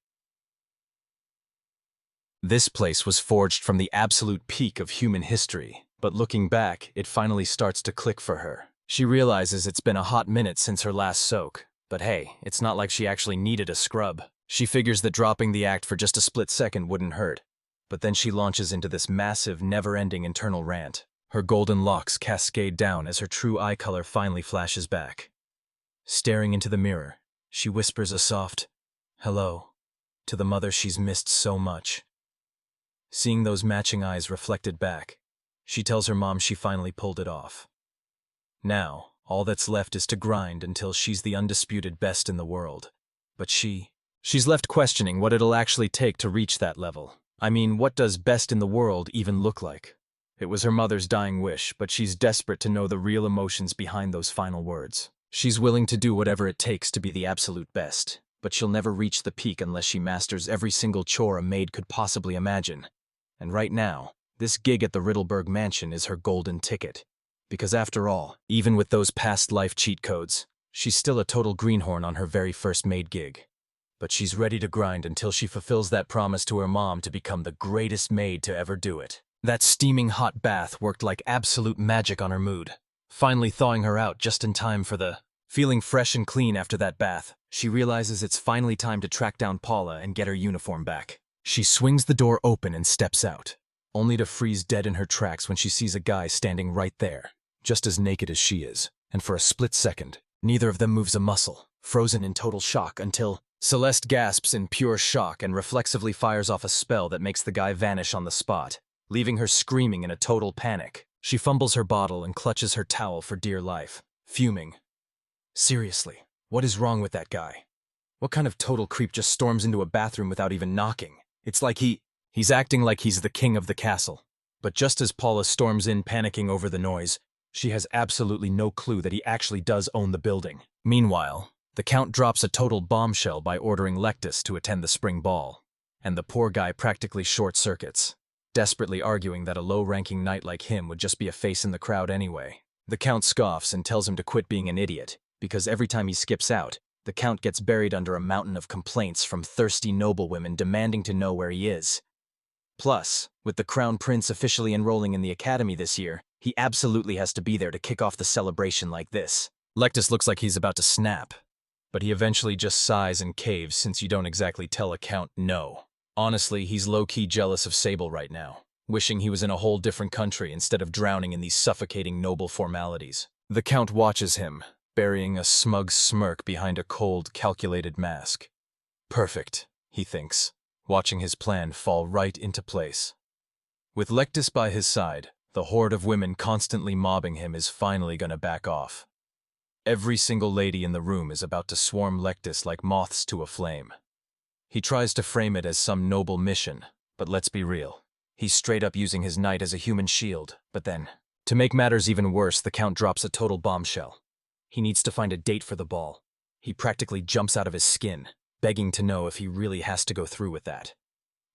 This place was forged from the absolute peak of human history, but looking back, it finally starts to click for her. She realizes it's been a hot minute since her last soak, but hey, it's not like she actually needed a scrub. She figures that dropping the act for just a split second wouldn't hurt, but then she launches into this massive, never-ending internal rant. Her golden locks cascade down as her true eye color finally flashes back. Staring into the mirror, she whispers a soft, "Hello," to the mother she's missed so much. Seeing those matching eyes reflected back, she tells her mom she finally pulled it off. Now, all that's left is to grind until she's the undisputed best in the world. But she's left questioning what it'll actually take to reach that level. I mean, what does best in the world even look like? It was her mother's dying wish, but she's desperate to know the real emotions behind those final words. She's willing to do whatever it takes to be the absolute best, but she'll never reach the peak unless she masters every single chore a maid could possibly imagine. And right now, this gig at the Riddleberg mansion is her golden ticket. Because after all, even with those past life cheat codes, she's still a total greenhorn on her very first maid gig. But she's ready to grind until she fulfills that promise to her mom to become the greatest maid to ever do it. That steaming hot bath worked like absolute magic on her mood, finally thawing her out just in time for the... Feeling fresh and clean after that bath, she realizes it's finally time to track down Paula and get her uniform back. She swings the door open and steps out, only to freeze dead in her tracks when she sees a guy standing right there, just as naked as she is, and for a split second, neither of them moves a muscle, frozen in total shock until Celeste gasps in pure shock and reflexively fires off a spell that makes the guy vanish on the spot, leaving her screaming in a total panic. She fumbles her bottle and clutches her towel for dear life, fuming. Seriously, what is wrong with that guy? What kind of total creep just storms into a bathroom without even knocking? It's like he's acting like he's the king of the castle. But just as Paula storms in panicking over the noise, she has absolutely no clue that he actually does own the building. Meanwhile, the Count drops a total bombshell by ordering Lectus to attend the spring ball, and the poor guy practically short-circuits, desperately arguing that a low-ranking knight like him would just be a face in the crowd anyway. The Count scoffs and tells him to quit being an idiot, because every time he skips out, the Count gets buried under a mountain of complaints from thirsty noblewomen demanding to know where he is. Plus, with the Crown Prince officially enrolling in the academy this year, he absolutely has to be there to kick off the celebration like this. Lectus looks like he's about to snap, but he eventually just sighs and caves since you don't exactly tell a Count no. Honestly, he's low-key jealous of Sable right now, wishing he was in a whole different country instead of drowning in these suffocating noble formalities. The Count watches him, burying a smug smirk behind a cold, calculated mask. Perfect, he thinks, watching his plan fall right into place. With Lectus by his side, the horde of women constantly mobbing him is finally gonna back off. Every single lady in the room is about to swarm Lectus like moths to a flame. He tries to frame it as some noble mission, but let's be real. He's straight up using his knight as a human shield, but then, to make matters even worse, the Count drops a total bombshell. He needs to find a date for the ball. He practically jumps out of his skin, begging to know if he really has to go through with that.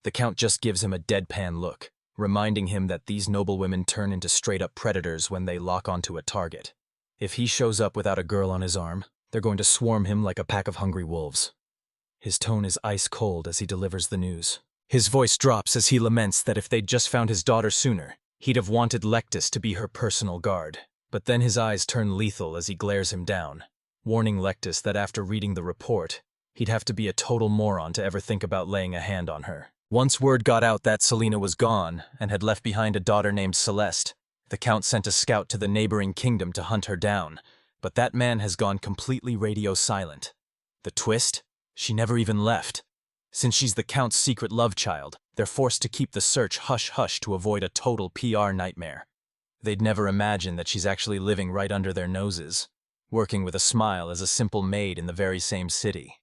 The Count just gives him a deadpan look, reminding him that these noblewomen turn into straight-up predators when they lock onto a target. If he shows up without a girl on his arm, they're going to swarm him like a pack of hungry wolves. His tone is ice-cold as he delivers the news. His voice drops as he laments that if they'd just found his daughter sooner, he'd have wanted Lectus to be her personal guard. But then his eyes turn lethal as he glares him down, warning Lectus that after reading the report, he'd have to be a total moron to ever think about laying a hand on her. Once word got out that Selena was gone and had left behind a daughter named Celeste, The Count sent a scout to the neighboring kingdom to hunt her down, but that man has gone completely radio silent. The twist? She never even left. Since she's the Count's secret love child, they're forced to keep the search hush-hush to avoid a total PR nightmare. They'd never imagine that she's actually living right under their noses, working with a smile as a simple maid in the very same city.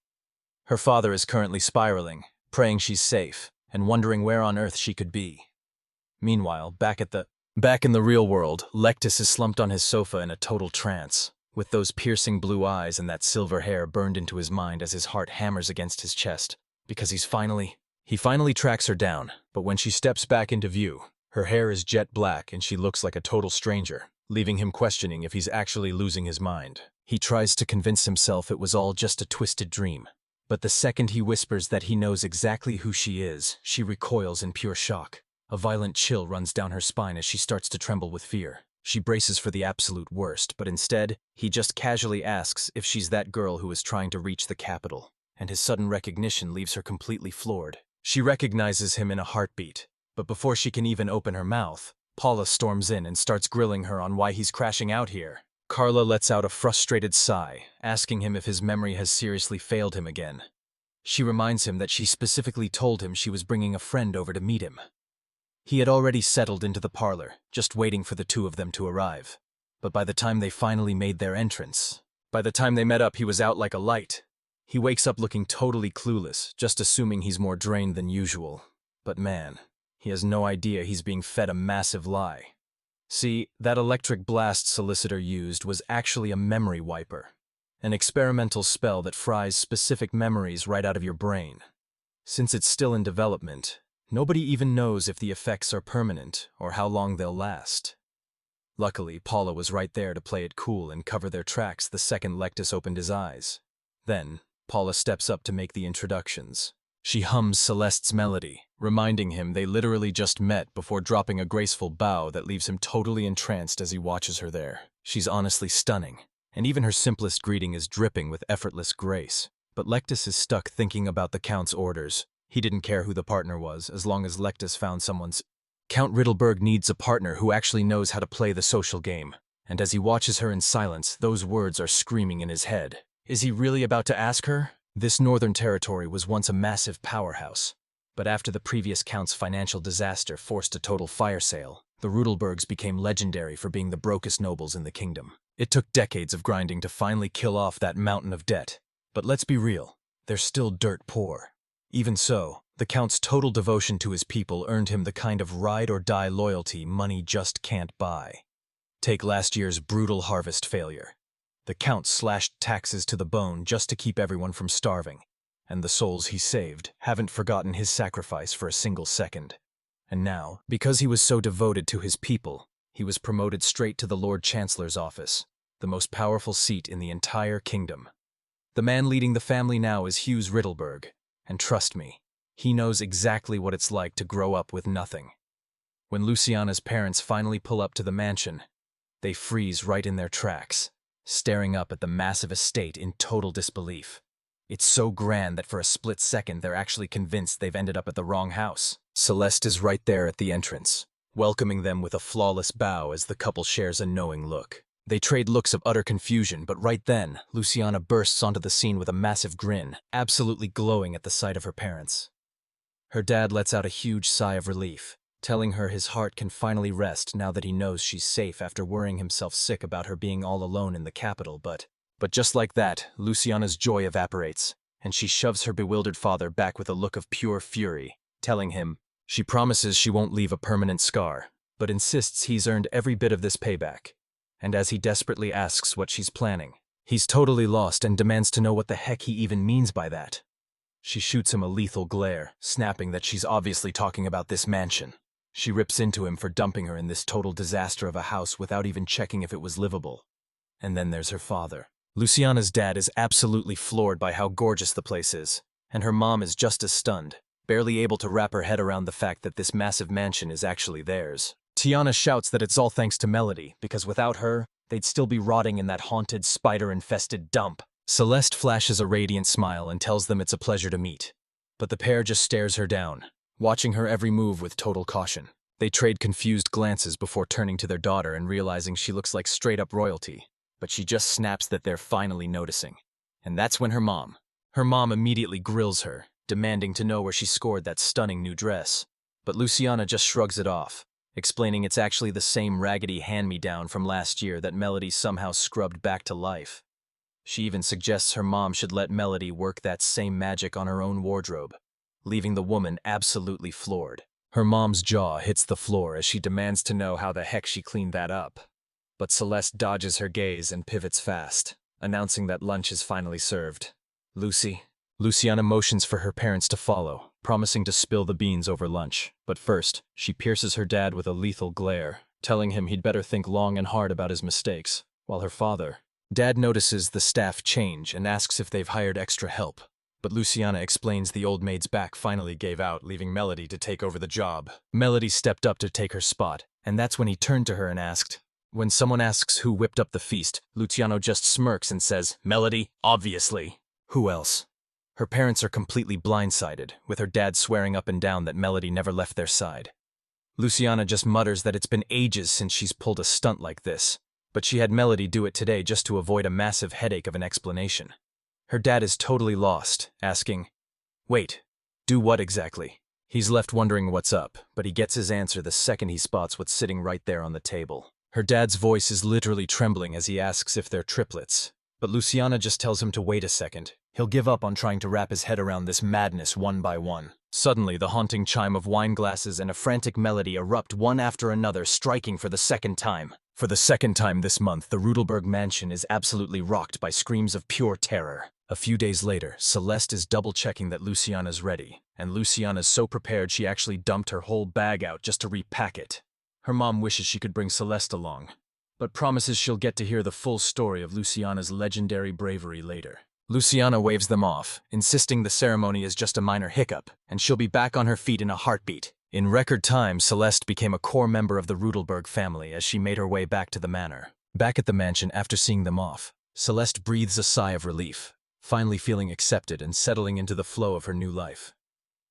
Her father is currently spiraling, praying she's safe, and wondering where on earth she could be. Meanwhile, back in the real world, Lectus is slumped on his sofa in a total trance, with those piercing blue eyes and that silver hair burned into his mind as his heart hammers against his chest, because he finally tracks her down, but when she steps back into view, her hair is jet black and she looks like a total stranger, leaving him questioning if he's actually losing his mind. He tries to convince himself it was all just a twisted dream, but the second he whispers that he knows exactly who she is, she recoils in pure shock. A violent chill runs down her spine as she starts to tremble with fear. She braces for the absolute worst, but instead, he just casually asks if she's that girl who is trying to reach the capital, and his sudden recognition leaves her completely floored. She recognizes him in a heartbeat, but before she can even open her mouth, Paula storms in and starts grilling her on why he's crashing out here. Carla lets out a frustrated sigh, asking him if his memory has seriously failed him again. She reminds him that she specifically told him she was bringing a friend over to meet him. He had already settled into the parlor, just waiting for the two of them to arrive. But by the time they finally made their entrance, by the time they met up, he was out like a light. He wakes up looking totally clueless, just assuming he's more drained than usual. But man, he has no idea he's being fed a massive lie. See, that electric blast Solicitor used was actually a memory wiper, an experimental spell that fries specific memories right out of your brain. Since it's still in development, nobody even knows if the effects are permanent or how long they'll last. Luckily, Paula was right there to play it cool and cover their tracks the second Lectus opened his eyes. Then, Paula steps up to make the introductions. She hums Celeste's melody, reminding him they literally just met before dropping a graceful bow that leaves him totally entranced as he watches her there. She's honestly stunning, and even her simplest greeting is dripping with effortless grace. But Lectus is stuck thinking about the Count's orders. He didn't care who the partner was, as long as Lectus found someone's. Count Riddleberg needs a partner who actually knows how to play the social game, and as he watches her in silence, those words are screaming in his head. Is he really about to ask her? This northern territory was once a massive powerhouse, but after the previous Count's financial disaster forced a total fire sale, the Rudelbergs became legendary for being the brokest nobles in the kingdom. It took decades of grinding to finally kill off that mountain of debt. But let's be real, they're still dirt poor. Even so, the Count's total devotion to his people earned him the kind of ride-or-die loyalty money just can't buy. Take last year's brutal harvest failure. The Count slashed taxes to the bone just to keep everyone from starving, and the souls he saved haven't forgotten his sacrifice for a single second. And now, because he was so devoted to his people, he was promoted straight to the Lord Chancellor's office, the most powerful seat in the entire kingdom. The man leading the family now is Hughes Riddleberg, and trust me, he knows exactly what it's like to grow up with nothing. When Luciana's parents finally pull up to the mansion, they freeze right in their tracks, staring up at the massive estate in total disbelief. It's so grand that for a split second they're actually convinced they've ended up at the wrong house. Celeste is right there at the entrance, welcoming them with a flawless bow as the couple shares a knowing look. They trade looks of utter confusion, but right then, Luciana bursts onto the scene with a massive grin, absolutely glowing at the sight of her parents. Her dad lets out a huge sigh of relief, telling her his heart can finally rest now that he knows she's safe after worrying himself sick about her being all alone in the capital. But just like that, Luciana's joy evaporates, and she shoves her bewildered father back with a look of pure fury, telling him she promises she won't leave a permanent scar, but insists he's earned every bit of this payback. And as he desperately asks what she's planning, he's totally lost and demands to know what the heck he even means by that. She shoots him a lethal glare, snapping that she's obviously talking about this mansion. She rips into him for dumping her in this total disaster of a house without even checking if it was livable. And then there's her father. Luciana's dad is absolutely floored by how gorgeous the place is, and her mom is just as stunned, barely able to wrap her head around the fact that this massive mansion is actually theirs. Tiana shouts that it's all thanks to Melody, because without her, they'd still be rotting in that haunted, spider-infested dump. Celeste flashes a radiant smile and tells them it's a pleasure to meet, but the pair just stares her down, watching her every move with total caution. They trade confused glances before turning to their daughter and realizing she looks like straight-up royalty, but she just snaps that they're finally noticing. And that's when her mom immediately grills her, demanding to know where she scored that stunning new dress. But Luciana just shrugs it off, explaining it's actually the same raggedy hand-me-down from last year that Melody somehow scrubbed back to life. She even suggests her mom should let Melody work that same magic on her own wardrobe, leaving the woman absolutely floored. Her mom's jaw hits the floor as she demands to know how the heck she cleaned that up. But Celeste dodges her gaze and pivots fast, announcing that lunch is finally served. Luciana motions for her parents to follow, promising to spill the beans over lunch. But first, she pierces her dad with a lethal glare, telling him he'd better think long and hard about his mistakes, while her Dad notices the staff change and asks if they've hired extra help. But Luciana explains the old maid's back finally gave out, leaving Melody to take over the job. Melody stepped up to take her spot, and that's when he turned to her and asked. When someone asks who whipped up the feast, Luciano just smirks and says, "Melody, obviously." Who else? Her parents are completely blindsided, with her dad swearing up and down that Melody never left their side. Luciana just mutters that it's been ages since she's pulled a stunt like this, but she had Melody do it today just to avoid a massive headache of an explanation. Her dad is totally lost, asking, "Wait, do what exactly?" He's left wondering what's up, but he gets his answer the second he spots what's sitting right there on the table. Her dad's voice is literally trembling as he asks if they're triplets, but Luciana just tells him to wait a second. He'll give up on trying to wrap his head around this madness one by one. Suddenly, the haunting chime of wine glasses and a frantic melody erupt one after another, striking for the second time. For the second time this month, the Rudelberg mansion is absolutely rocked by screams of pure terror. A few days later, Celeste is double-checking that Luciana's ready, and Luciana's so prepared she actually dumped her whole bag out just to repack it. Her mom wishes she could bring Celeste along, but promises she'll get to hear the full story of Luciana's legendary bravery later. Luciana waves them off, insisting the ceremony is just a minor hiccup, and she'll be back on her feet in a heartbeat. In record time, Celeste became a core member of the Rudelberg family as she made her way back to the manor. Back at the mansion after seeing them off, Celeste breathes a sigh of relief, finally feeling accepted and settling into the flow of her new life.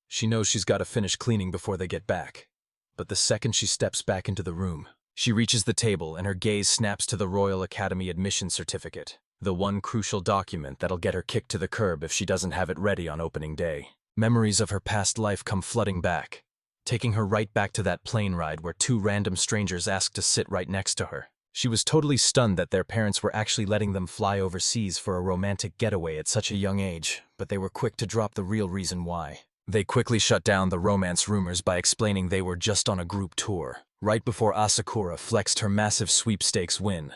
She knows she's got to finish cleaning before they get back. But the second she steps back into the room, she reaches the table and her gaze snaps to the Royal Academy admission certificate, the one crucial document that'll get her kicked to the curb if she doesn't have it ready on opening day. Memories of her past life come flooding back, taking her right back to that plane ride where two random strangers asked to sit right next to her. She was totally stunned that their parents were actually letting them fly overseas for a romantic getaway at such a young age, but they were quick to drop the real reason why. They quickly shut down the romance rumors by explaining they were just on a group tour, right before Asakura flexed her massive sweepstakes win.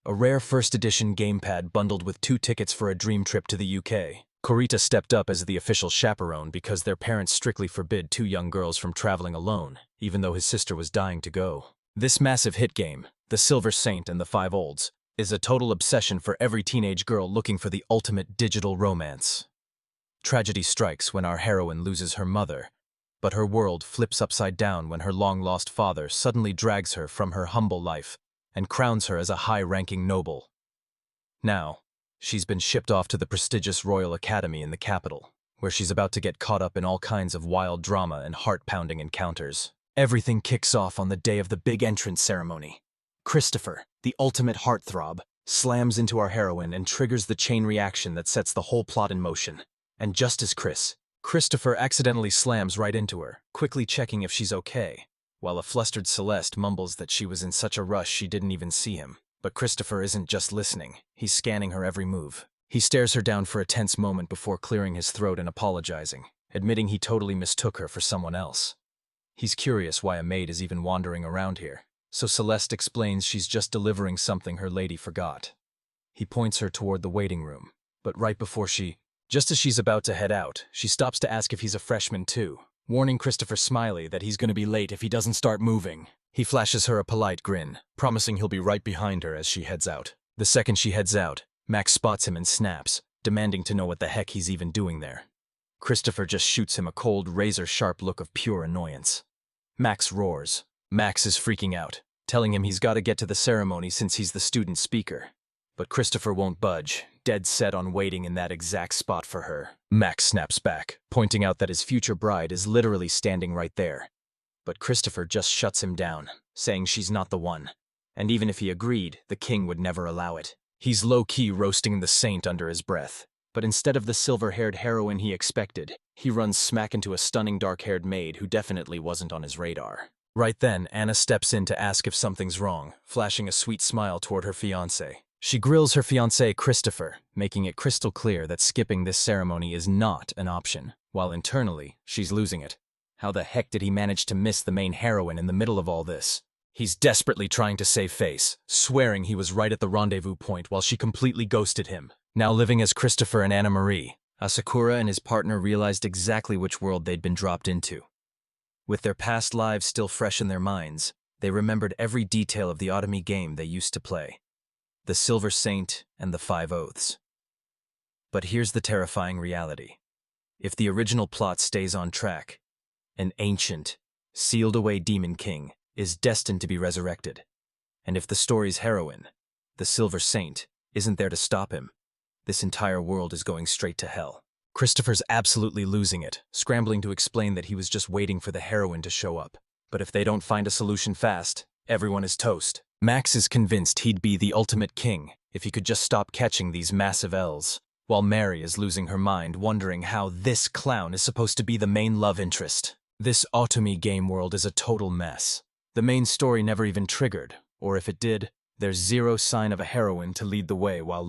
A rare first edition gamepad bundled with 2 tickets for a dream trip to the UK. Kurita stepped up as the official chaperone because their parents strictly forbid 2 young girls from traveling alone, even though his sister was dying to go. This massive hit game, The Silver Saint and the Five Olds, is a total obsession for every teenage girl looking for the ultimate digital romance. Tragedy strikes when our heroine loses her mother, but her world flips upside down when her long-lost father suddenly drags her from her humble life and crowns her as a high-ranking noble. Now, she's been shipped off to the prestigious Royal Academy in the capital, where she's about to get caught up in all kinds of wild drama and heart-pounding encounters. Everything kicks off on the day of the big entrance ceremony. Christopher, the ultimate heartthrob, slams into our heroine and triggers the chain reaction that sets the whole plot in motion. And just as Christopher accidentally slams right into her, quickly checking if she's okay, while a flustered Celeste mumbles that she was in such a rush she didn't even see him. But Christopher isn't just listening, he's scanning her every move. He stares her down for a tense moment before clearing his throat and apologizing, admitting he totally mistook her for someone else. He's curious why a maid is even wandering around here, so Celeste explains she's just delivering something her lady forgot. He points her toward the waiting room, but right before just as she's about to head out, she stops to ask if he's a freshman too, warning Christopher Smiley that he's going to be late if he doesn't start moving. He flashes her a polite grin, promising he'll be right behind her as she heads out. The second she heads out, Max spots him and snaps, demanding to know what the heck he's even doing there. Christopher just shoots him a cold, razor-sharp look of pure annoyance. Max roars. Max is freaking out, telling him he's got to get to the ceremony since he's the student speaker. But Christopher won't budge, dead set on waiting in that exact spot for her. Max snaps back, pointing out that his future bride is literally standing right there. But Christopher just shuts him down, saying she's not the one. And even if he agreed, the king would never allow it. He's low-key roasting the saint under his breath. But instead of the silver-haired heroine he expected, he runs smack into a stunning dark-haired maid who definitely wasn't on his radar. Right then, Anna steps in to ask if something's wrong, flashing a sweet smile toward her fiancé. She grills her fiancé Christopher, making it crystal clear that skipping this ceremony is not an option, while internally, she's losing it. How the heck did he manage to miss the main heroine in the middle of all this? He's desperately trying to save face, swearing he was right at the rendezvous point while she completely ghosted him. Now living as Christopher and Anna Marie, Asakura and his partner realized exactly which world they'd been dropped into. With their past lives still fresh in their minds, they remembered every detail of the Ottomy game they used to play. The Silver Saint and the Five Oaths. But here's the terrifying reality. If the original plot stays on track, an ancient, sealed-away demon king is destined to be resurrected. And if the story's heroine, the Silver Saint, isn't there to stop him, this entire world is going straight to hell. Christopher's absolutely losing it, scrambling to explain that he was just waiting for the heroine to show up. But if they don't find a solution fast, everyone is toast. Max is convinced he'd be the ultimate king if he could just stop catching these massive L's, while Mary is losing her mind wondering how this clown is supposed to be the main love interest. This Ottomy game world is a total mess. The main story never even triggered, or if it did, there's zero sign of a heroine to lead the way while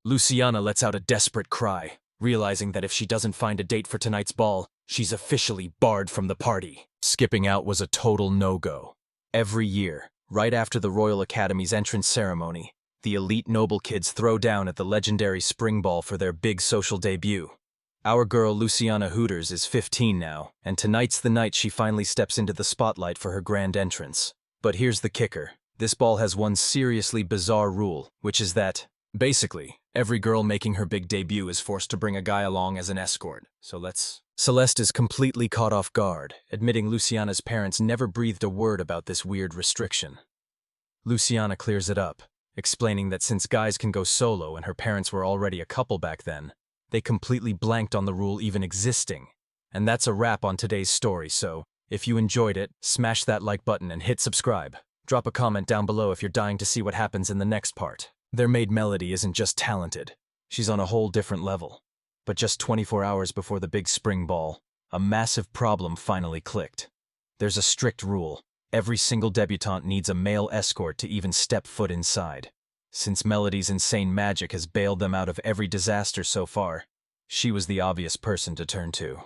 Luciana lets out a desperate cry, realizing that if she doesn't find a date for tonight's ball, she's officially barred from the party. Skipping out was a total no-go. Every year, right after the Royal Academy's entrance ceremony, the elite noble kids throw down at the legendary spring ball for their big social debut. Our girl Luciana Hooters is 15 now, and tonight's the night she finally steps into the spotlight for her grand entrance. But here's the kicker. This ball has one seriously bizarre rule, which is that, basically, every girl making her big debut is forced to bring a guy along as an escort. Celeste is completely caught off guard, admitting Luciana's parents never breathed a word about this weird restriction. Luciana clears it up, explaining that since guys can go solo and her parents were already a couple back then, they completely blanked on the rule even existing. And that's a wrap on today's story, so if you enjoyed it, smash that like button and hit subscribe. Drop a comment down below if you're dying to see what happens in the next part. Their maid Melody isn't just talented, she's on a whole different level. But just 24 hours before the big spring ball, a massive problem finally clicked. There's a strict rule. Every single debutante needs a male escort to even step foot inside. Since Melody's insane magic has bailed them out of every disaster so far, she was the obvious person to turn to.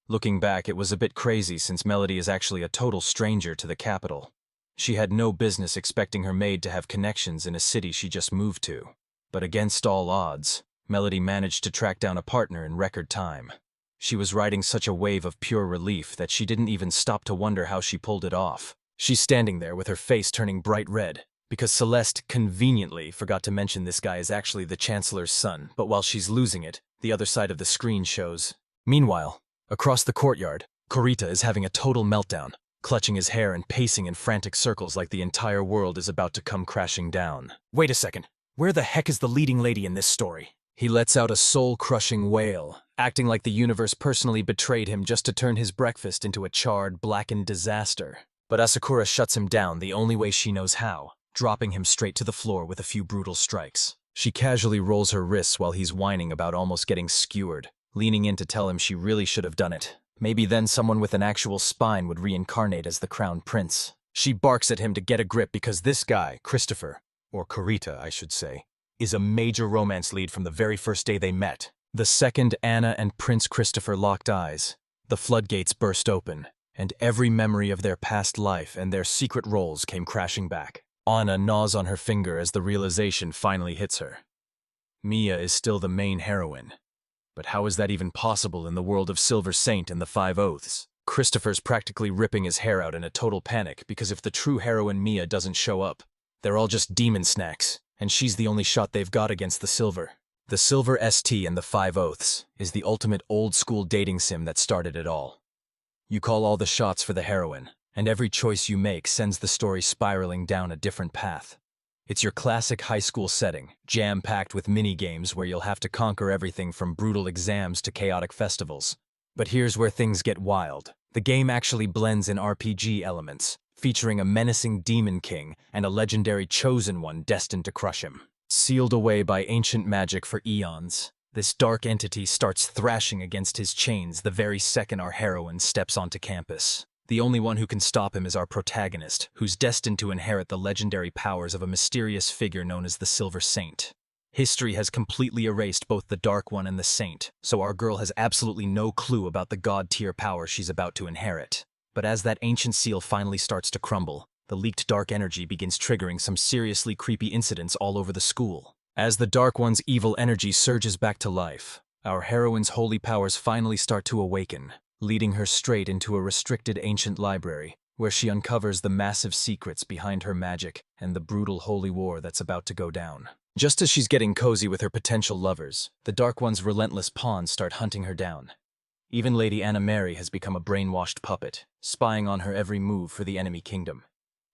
Looking back, it was a bit crazy since Melody is actually a total stranger to the capital. She had no business expecting her maid to have connections in a city she just moved to. But against all odds, Melody managed to track down a partner in record time. She was riding such a wave of pure relief that she didn't even stop to wonder how she pulled it off. She's standing there with her face turning bright red, because Celeste conveniently forgot to mention this guy is actually the Chancellor's son, but while she's losing it, the other side of the screen shows. Meanwhile, across the courtyard, Kurita is having a total meltdown, clutching his hair and pacing in frantic circles like the entire world is about to come crashing down. Wait a second, where the heck is the leading lady in this story? He lets out a soul-crushing wail, acting like the universe personally betrayed him just to turn his breakfast into a charred, blackened disaster. But Asakura shuts him down the only way she knows how, dropping him straight to the floor with a few brutal strikes. She casually rolls her wrists while he's whining about almost getting skewered, leaning in to tell him she really should have done it. Maybe then someone with an actual spine would reincarnate as the crown prince. She barks at him to get a grip because this guy, Christopher, or Kurita, I should say, is a major romance lead from the very first day they met. The second Anna and Prince Christopher locked eyes, the floodgates burst open, and every memory of their past life and their secret roles came crashing back. Anna gnaws on her finger as the realization finally hits her. Mia is still the main heroine. But how is that even possible in the world of Silver Saint and the Five Oaths? Christopher's practically ripping his hair out in a total panic because if the true heroine Mia doesn't show up, they're all just demon snacks, and she's the only shot they've got against the Silver. The Silver ST and the Five Oaths is the ultimate old-school dating sim that started it all. You call all the shots for the heroine, and every choice you make sends the story spiraling down a different path. It's your classic high school setting, jam-packed with mini-games where you'll have to conquer everything from brutal exams to chaotic festivals. But here's where things get wild. The game actually blends in RPG elements, featuring a menacing demon king and a legendary chosen one destined to crush him. Sealed away by ancient magic for eons, this dark entity starts thrashing against his chains the very second our heroine steps onto campus. The only one who can stop him is our protagonist, who's destined to inherit the legendary powers of a mysterious figure known as the Silver Saint. History has completely erased both the Dark One and the Saint, so our girl has absolutely no clue about the god-tier power she's about to inherit. But as that ancient seal finally starts to crumble, the leaked dark energy begins triggering some seriously creepy incidents all over the school. As the Dark One's evil energy surges back to life, our heroine's holy powers finally start to awaken, leading her straight into a restricted ancient library, where she uncovers the massive secrets behind her magic and the brutal holy war that's about to go down. Just as she's getting cozy with her potential lovers, the Dark One's relentless pawns start hunting her down. Even Lady Anna Mary has become a brainwashed puppet, spying on her every move for the enemy kingdom.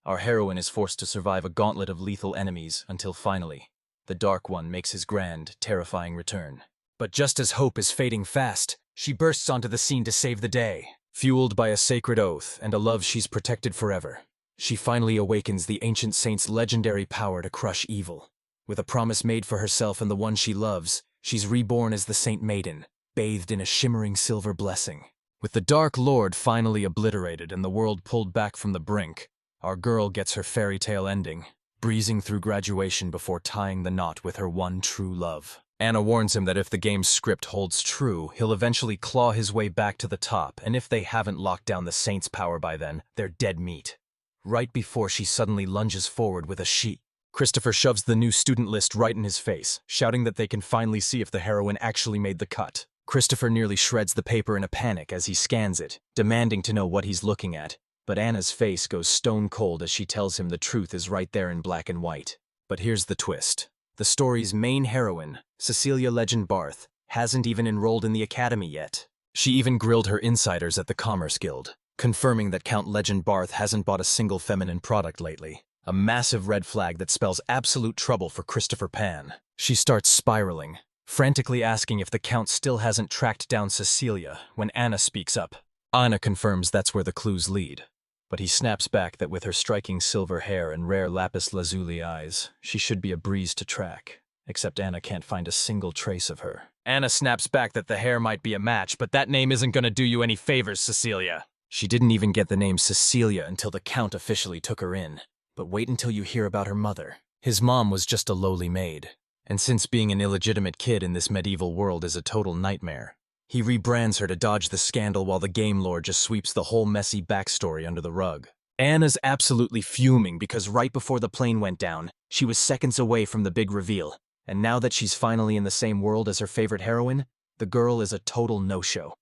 Our heroine is forced to survive a gauntlet of lethal enemies until finally, the Dark One makes his grand, terrifying return. But just as hope is fading fast, she bursts onto the scene to save the day. Fueled by a sacred oath and a love she's protected forever, she finally awakens the ancient saint's legendary power to crush evil. With a promise made for herself and the one she loves, she's reborn as the Saint Maiden, bathed in a shimmering silver blessing. With the Dark Lord finally obliterated and the world pulled back from the brink, our girl gets her fairy tale ending, breezing through graduation before tying the knot with her one true love. Anna warns him that if the game's script holds true, he'll eventually claw his way back to the top, and if they haven't locked down the Saint's power by then, they're dead meat. Right before she suddenly lunges forward with a she, Christopher shoves the new student list right in his face, shouting that they can finally see if the heroine actually made the cut. Christopher nearly shreds the paper in a panic as he scans it, demanding to know what he's looking at, but Anna's face goes stone cold as she tells him the truth is right there in black and white. But here's the twist. The story's main heroine, Cecilia Legend Barth, hasn't even enrolled in the academy yet. She even grilled her insiders at the Commerce Guild, confirming that Count Legend Barth hasn't bought a single feminine product lately. A massive red flag that spells absolute trouble for Christopher Pan. She starts spiraling, frantically asking if the Count still hasn't tracked down Cecilia when Anna speaks up. Anna confirms that's where the clues lead, but he snaps back that with her striking silver hair and rare lapis lazuli eyes, she should be a breeze to track, except Anna can't find a single trace of her. Anna snaps back that the hair might be a match, but that name isn't gonna do you any favors, Cecilia. She didn't even get the name Cecilia until the Count officially took her in. But wait until you hear about her mother. His mom was just a lowly maid, and since being an illegitimate kid in this medieval world is a total nightmare, he rebrands her to dodge the scandal while the game lore just sweeps the whole messy backstory under the rug. Anna's absolutely fuming because right before the plane went down, she was seconds away from the big reveal, and now that she's finally in the same world as her favorite heroine, the girl is a total no-show.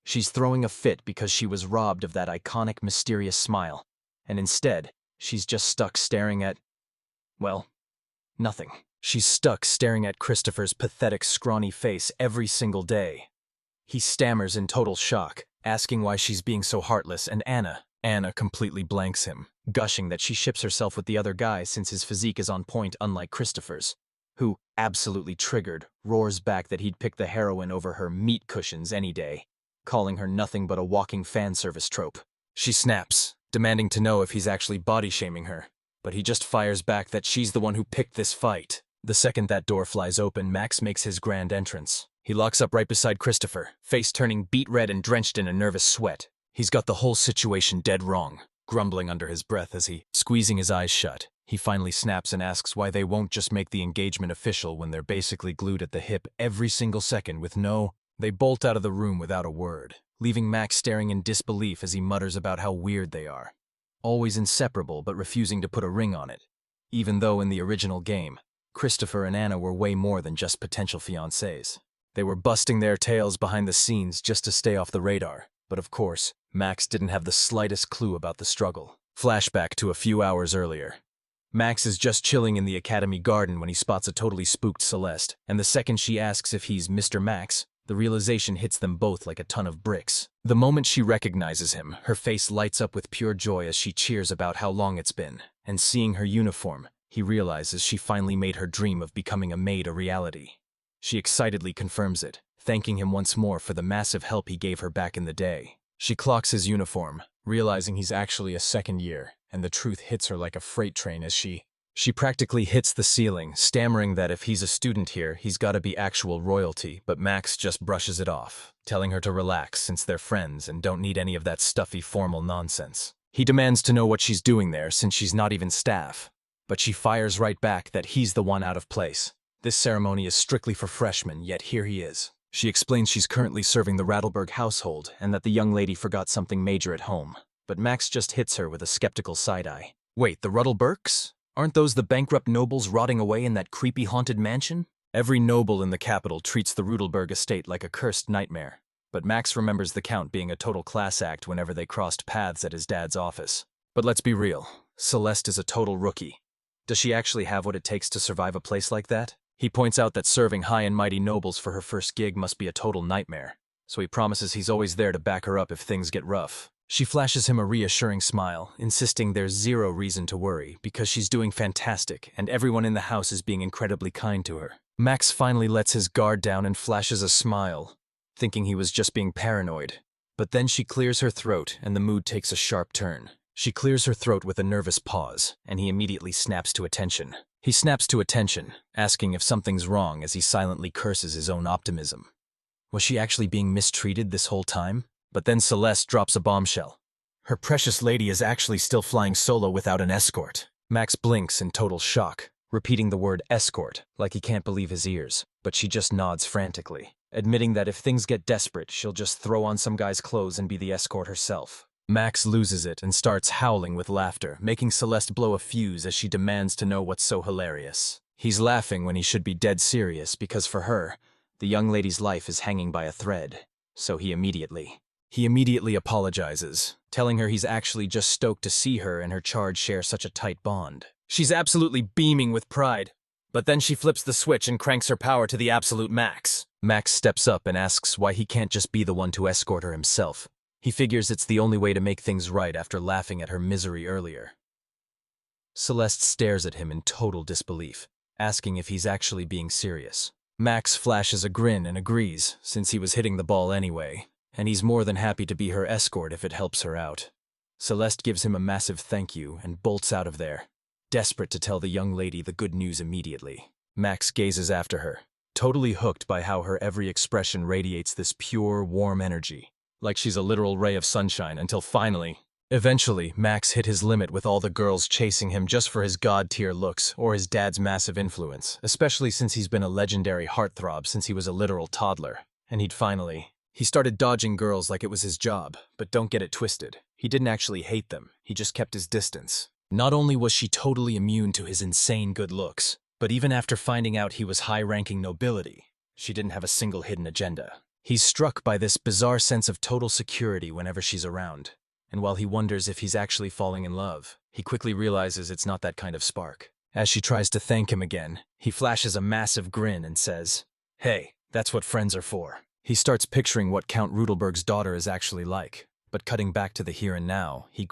She's throwing a fit because she was robbed of that iconic mysterious smile, and instead, she's just stuck staring at, well, nothing. She's stuck staring at Christopher's pathetic, scrawny face every single day. He stammers in total shock, asking why she's being so heartless, and Anna completely blanks him, gushing that she ships herself with the other guy since his physique is on point unlike Christopher's, who, absolutely triggered, roars back that he'd pick the heroine over her meat cushions any day, calling her nothing but a walking fan service trope. She snaps, demanding to know if he's actually body-shaming her, but he just fires back that she's the one who picked this fight. The second that door flies open, Max makes his grand entrance. He locks up right beside Christopher, face turning beet red and drenched in a nervous sweat. He's got the whole situation dead wrong, grumbling under his breath as squeezing his eyes shut. He finally snaps and asks why they won't just make the engagement official when they're basically glued at the hip every single second with no... They bolt out of the room without a word, leaving Max staring in disbelief as he mutters about how weird they are. Always inseparable but refusing to put a ring on it. Even though in the original game, Christopher and Anna were way more than just potential fiancés. They were busting their tails behind the scenes just to stay off the radar. But of course, Max didn't have the slightest clue about the struggle. Flashback to a few hours earlier. Max is just chilling in the academy garden when he spots a totally spooked Celeste, and the second she asks if he's Mr. Max, the realization hits them both like a ton of bricks. The moment she recognizes him, her face lights up with pure joy as she cheers about how long it's been. And seeing her uniform, he realizes she finally made her dream of becoming a maid a reality. She excitedly confirms it, thanking him once more for the massive help he gave her back in the day. She clocks his uniform, realizing he's actually a second year, and the truth hits her like a freight train as she practically hits the ceiling, stammering that if he's a student here, he's gotta be actual royalty, but Max just brushes it off, telling her to relax since they're friends and don't need any of that stuffy formal nonsense. He demands to know what she's doing there since she's not even staff, but she fires right back that he's the one out of place. This ceremony is strictly for freshmen, yet here he is. She explains she's currently serving the Rattleberg household and that the young lady forgot something major at home, but Max just hits her with a skeptical side-eye. Wait, the Ruddlebergs? Aren't those the bankrupt nobles rotting away in that creepy haunted mansion? Every noble in the capital treats the Rudelberg estate like a cursed nightmare, but Max remembers the Count being a total class act whenever they crossed paths at his dad's office. But let's be real, Celeste is a total rookie. Does she actually have what it takes to survive a place like that? He points out that serving high and mighty nobles for her first gig must be a total nightmare, so he promises he's always there to back her up if things get rough. She flashes him a reassuring smile, insisting there's zero reason to worry because she's doing fantastic and everyone in the house is being incredibly kind to her. Max finally lets his guard down and flashes a smile, thinking he was just being paranoid. But then she clears her throat and the mood takes a sharp turn. She clears her throat with a nervous pause, and he immediately snaps to attention. He snaps to attention, asking if something's wrong as he silently curses his own optimism. Was she actually being mistreated this whole time? But then Celeste drops a bombshell. Her precious lady is actually still flying solo without an escort. Max blinks in total shock, repeating the word escort like he can't believe his ears, but she just nods frantically, admitting that if things get desperate, she'll just throw on some guy's clothes and be the escort herself. Max loses it and starts howling with laughter, making Celeste blow a fuse as she demands to know what's so hilarious. He's laughing when he should be dead serious because for her, the young lady's life is hanging by a thread, so he immediately apologizes, telling her he's actually just stoked to see her and her charge share such a tight bond. She's absolutely beaming with pride, but then she flips the switch and cranks her power to the absolute max. Max steps up and asks why he can't just be the one to escort her himself. He figures it's the only way to make things right after laughing at her misery earlier. Celeste stares at him in total disbelief, asking if he's actually being serious. Max flashes a grin and agrees, since he was hitting the ball anyway, and he's more than happy to be her escort if it helps her out. Celeste gives him a massive thank you and bolts out of there, desperate to tell the young lady the good news immediately. Max gazes after her, totally hooked by how her every expression radiates this pure, warm energy, like she's a literal ray of sunshine until eventually, Max hit his limit with all the girls chasing him just for his god-tier looks or his dad's massive influence, especially since he's been a legendary heartthrob since he was a literal toddler, and he started dodging girls like it was his job, but don't get it twisted. He didn't actually hate them, he just kept his distance. Not only was she totally immune to his insane good looks, but even after finding out he was high-ranking nobility, she didn't have a single hidden agenda. He's struck by this bizarre sense of total security whenever she's around, and while he wonders if he's actually falling in love, he quickly realizes it's not that kind of spark. As she tries to thank him again, he flashes a massive grin and says, "Hey, that's what friends are for." He starts picturing what Count Rudelberg's daughter is actually like, but cutting back to the here and now, he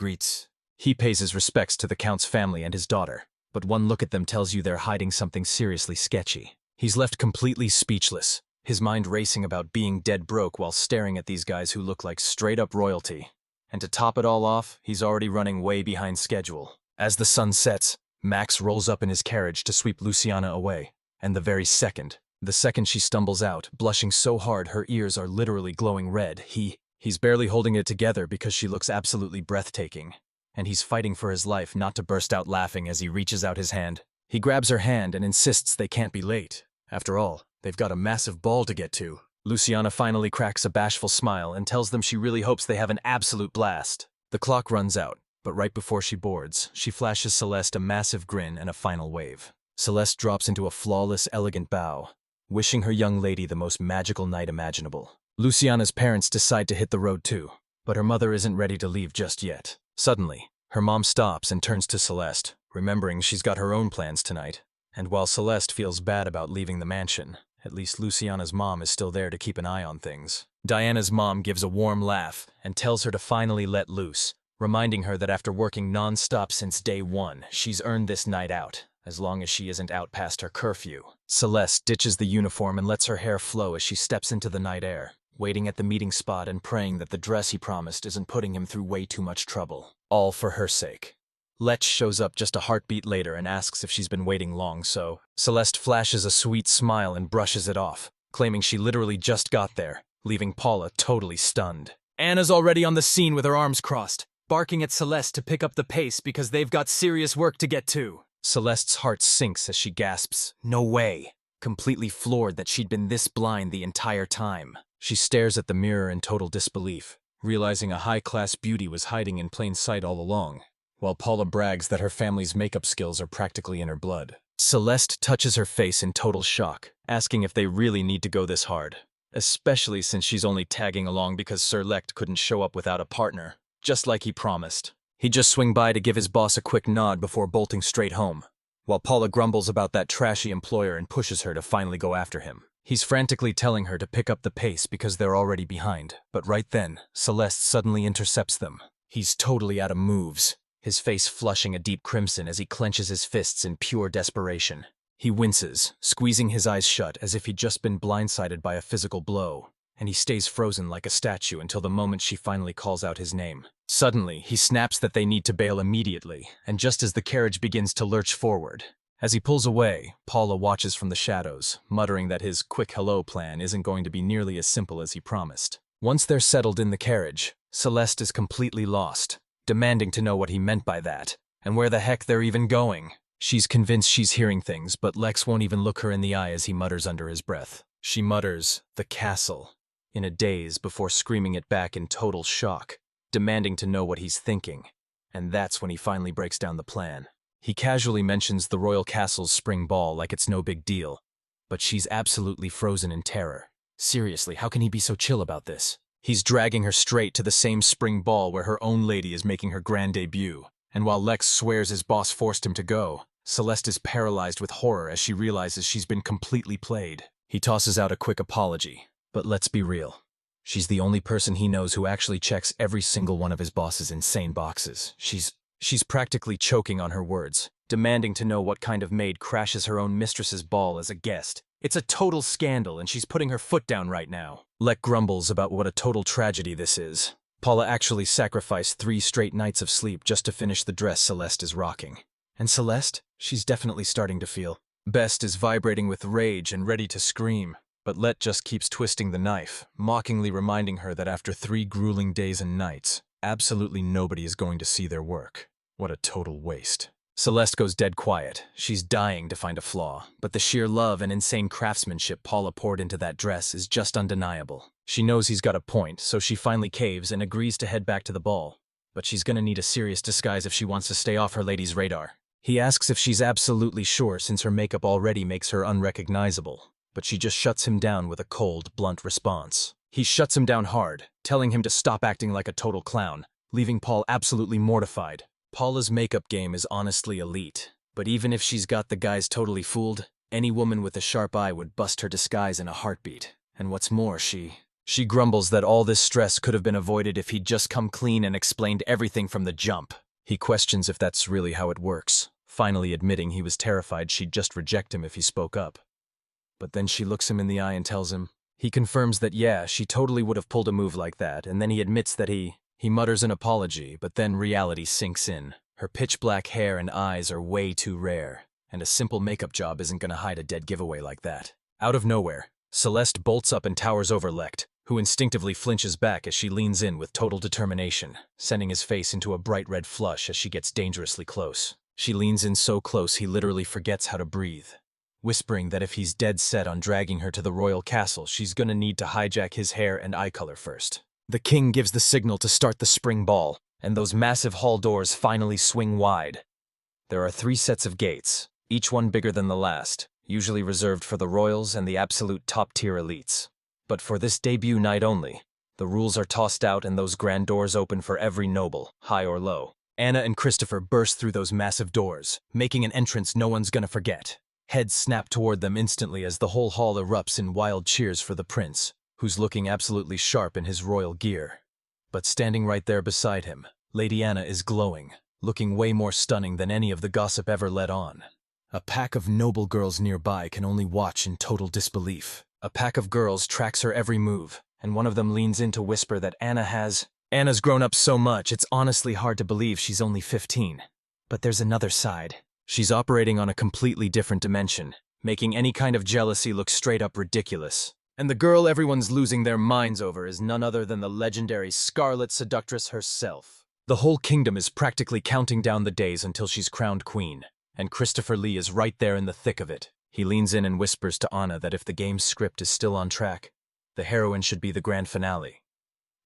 pays his respects to the Count's family and his daughter, but one look at them tells you they're hiding something seriously sketchy. He's left completely speechless, his mind racing about being dead broke while staring at these guys who look like straight-up royalty. And to top it all off, he's already running way behind schedule. As the sun sets, Max rolls up in his carriage to sweep Luciana away, and the second she stumbles out, blushing so hard her ears are literally glowing red, he's barely holding it together because she looks absolutely breathtaking, and he's fighting for his life not to burst out laughing as he reaches out his hand. He grabs her hand and insists they can't be late. After all, they've got a massive ball to get to. Luciana finally cracks a bashful smile and tells them she really hopes they have an absolute blast. The clock runs out, but right before she boards, she flashes Celeste a massive grin and a final wave. Celeste drops into a flawless, elegant bow, wishing her young lady the most magical night imaginable. Luciana's parents decide to hit the road too, but her mother isn't ready to leave just yet. Suddenly, her mom stops and turns to Celeste, remembering she's got her own plans tonight. And while Celeste feels bad about leaving the mansion, at least Luciana's mom is still there to keep an eye on things. Diana's mom gives a warm laugh and tells her to finally let loose, reminding her that after working non-stop since day one, she's earned this night out, as long as she isn't out past her curfew. Celeste ditches the uniform and lets her hair flow as she steps into the night air, waiting at the meeting spot and praying that the dress he promised isn't putting him through way too much trouble. All for her sake. Lech shows up just a heartbeat later and asks if she's been waiting long, so Celeste flashes a sweet smile and brushes it off, claiming she literally just got there, leaving Paula totally stunned. Anna's already on the scene with her arms crossed, barking at Celeste to pick up the pace because they've got serious work to get to. Celeste's heart sinks as she gasps, "No way," completely floored that she'd been this blind the entire time. She stares at the mirror in total disbelief, realizing a high-class beauty was hiding in plain sight all along, while Paula brags that her family's makeup skills are practically in her blood. Celeste touches her face in total shock, asking if they really need to go this hard, especially since she's only tagging along because Sir Lech couldn't show up without a partner, just like he promised. He'd just swing by to give his boss a quick nod before bolting straight home, while Paula grumbles about that trashy employer and pushes her to finally go after him. He's frantically telling her to pick up the pace because they're already behind, but right then, Celeste suddenly intercepts them. He's totally out of moves, his face flushing a deep crimson as he clenches his fists in pure desperation. He winces, squeezing his eyes shut as if he'd just been blindsided by a physical blow, and he stays frozen like a statue until the moment she finally calls out his name. Suddenly, he snaps that they need to bail immediately, and just as the carriage begins to lurch forward, as he pulls away, Paula watches from the shadows, muttering that his quick hello plan isn't going to be nearly as simple as he promised. Once they're settled in the carriage, Celeste is completely lost, demanding to know what he meant by that, and where the heck they're even going. She's convinced she's hearing things, but Lech won't even look her in the eye as he mutters under his breath. She mutters, "The castle," in a daze before screaming it back in total shock, demanding to know what he's thinking, and that's when he finally breaks down the plan. He casually mentions the royal castle's spring ball like it's no big deal, but she's absolutely frozen in terror. Seriously, how can he be so chill about this? He's dragging her straight to the same spring ball where her own lady is making her grand debut, and while Lech swears his boss forced him to go, Celeste is paralyzed with horror as she realizes she's been completely played. He tosses out a quick apology, but let's be real. She's the only person he knows who actually checks every single one of his boss's insane boxes. She's practically choking on her words, demanding to know what kind of maid crashes her own mistress's ball as a guest. It's a total scandal, and she's putting her foot down right now. Lech grumbles about what a total tragedy this is. Paula actually sacrificed 3 straight nights of sleep just to finish the dress Celeste is rocking. And Celeste? She's definitely starting to feel. Best is vibrating with rage and ready to scream, but Lech just keeps twisting the knife, mockingly reminding her that after 3 grueling days and nights, absolutely nobody is going to see their work. What a total waste. Celeste goes dead quiet. She's dying to find a flaw, but the sheer love and insane craftsmanship Paula poured into that dress is just undeniable. She knows he's got a point, so she finally caves and agrees to head back to the ball. But she's gonna need a serious disguise if she wants to stay off her lady's radar. He asks if she's absolutely sure since her makeup already makes her unrecognizable, but she just shuts him down with a cold, blunt response. He shuts him down hard, telling him to stop acting like a total clown, leaving Paul absolutely mortified. Paula's makeup game is honestly elite, but even if she's got the guys totally fooled, any woman with a sharp eye would bust her disguise in a heartbeat. And what's more, she grumbles that all this stress could have been avoided if he'd just come clean and explained everything from the jump. He questions if that's really how it works, finally admitting he was terrified she'd just reject him if he spoke up. But then she looks him in the eye and tells him. He confirms that yeah, she totally would have pulled a move like that, and then he admits that he mutters an apology, but then reality sinks in. Her pitch-black hair and eyes are way too rare, and a simple makeup job isn't gonna hide a dead giveaway like that. Out of nowhere, Celeste bolts up and towers over Lech, who instinctively flinches back as she leans in with total determination, sending his face into a bright red flush as she gets dangerously close. She leans in so close he literally forgets how to breathe, whispering that if he's dead set on dragging her to the royal castle, she's gonna need to hijack his hair and eye color first. The king gives the signal to start the spring ball, and those massive hall doors finally swing wide. There are 3 sets of gates, each one bigger than the last, usually reserved for the royals and the absolute top-tier elites. But for this debut night only, the rules are tossed out and those grand doors open for every noble, high or low. Anna and Christopher burst through those massive doors, making an entrance no one's gonna forget. Heads snap toward them instantly as the whole hall erupts in wild cheers for the prince, who's looking absolutely sharp in his royal gear. But standing right there beside him, Lady Anna is glowing, looking way more stunning than any of the gossip ever led on. A pack of noble girls nearby can only watch in total disbelief. A pack of girls tracks her every move, and one of them leans in to whisper that Anna's grown up so much it's honestly hard to believe she's only 15. But there's another side. She's operating on a completely different dimension, making any kind of jealousy look straight up ridiculous. And the girl everyone's losing their minds over is none other than the legendary Scarlet Seductress herself. The whole kingdom is practically counting down the days until she's crowned queen, and Christopher Lee is right there in the thick of it. He leans in and whispers to Anna that if the game's script is still on track, the heroine should be the grand finale.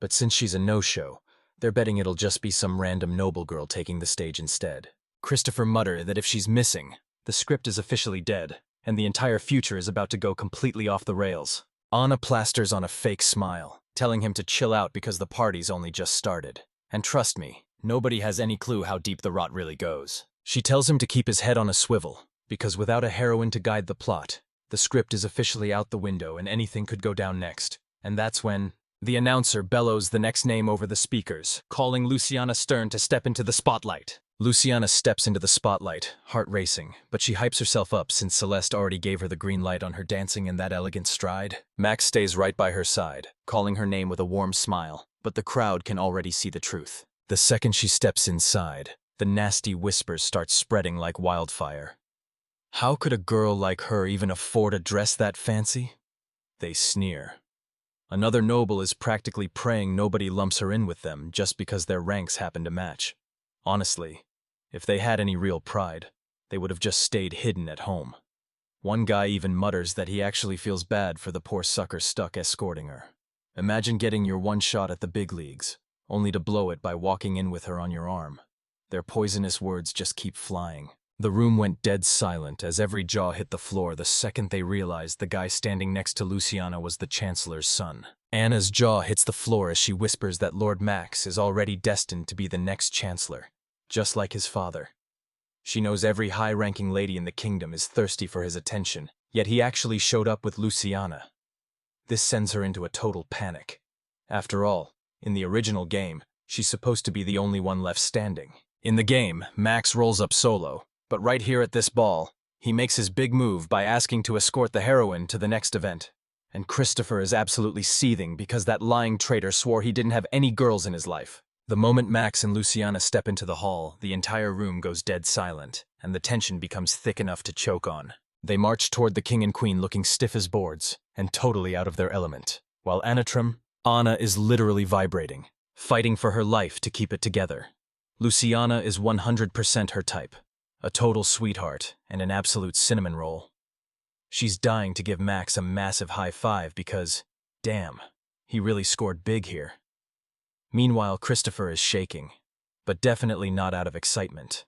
But since she's a no-show, they're betting it'll just be some random noble girl taking the stage instead. Christopher mutters that if she's missing, the script is officially dead, and the entire future is about to go completely off the rails. Anna plasters on a fake smile, telling him to chill out because the party's only just started. And trust me, nobody has any clue how deep the rot really goes. She tells him to keep his head on a swivel, because without a heroine to guide the plot, the script is officially out the window and anything could go down next. And that's when the announcer bellows the next name over the speakers, calling Luciana Stern to step into the spotlight. Luciana steps into the spotlight, heart racing, but she hypes herself up since Celeste already gave her the green light on her dancing in that elegant stride. Max stays right by her side, calling her name with a warm smile, but the crowd can already see the truth. The second she steps inside, the nasty whispers start spreading like wildfire. How could a girl like her even afford a dress that fancy? They sneer. Another noble is practically praying nobody lumps her in with them just because their ranks happen to match. Honestly, if they had any real pride, they would have just stayed hidden at home. One guy even mutters that he actually feels bad for the poor sucker stuck escorting her. Imagine getting your one shot at the big leagues, only to blow it by walking in with her on your arm. Their poisonous words just keep flying. The room went dead silent as every jaw hit the floor the second they realized the guy standing next to Luciana was the Chancellor's son. Anna's jaw hits the floor as she whispers that Lord Max is already destined to be the next Chancellor, just like his father. She knows every high-ranking lady in the kingdom is thirsty for his attention, yet he actually showed up with Luciana. This sends her into a total panic. After all, in the original game, she's supposed to be the only one left standing. In the game, Max rolls up solo, but right here at this ball, he makes his big move by asking to escort the heroine to the next event. And Christopher is absolutely seething because that lying traitor swore he didn't have any girls in his life. The moment Max and Luciana step into the hall, the entire room goes dead silent, and the tension becomes thick enough to choke on. They march toward the king and queen looking stiff as boards, and totally out of their element. While Anna is literally vibrating, fighting for her life to keep it together. Luciana is 100% her type, a total sweetheart and an absolute cinnamon roll. She's dying to give Max a massive high five because, damn, he really scored big here. Meanwhile, Christopher is shaking, but definitely not out of excitement.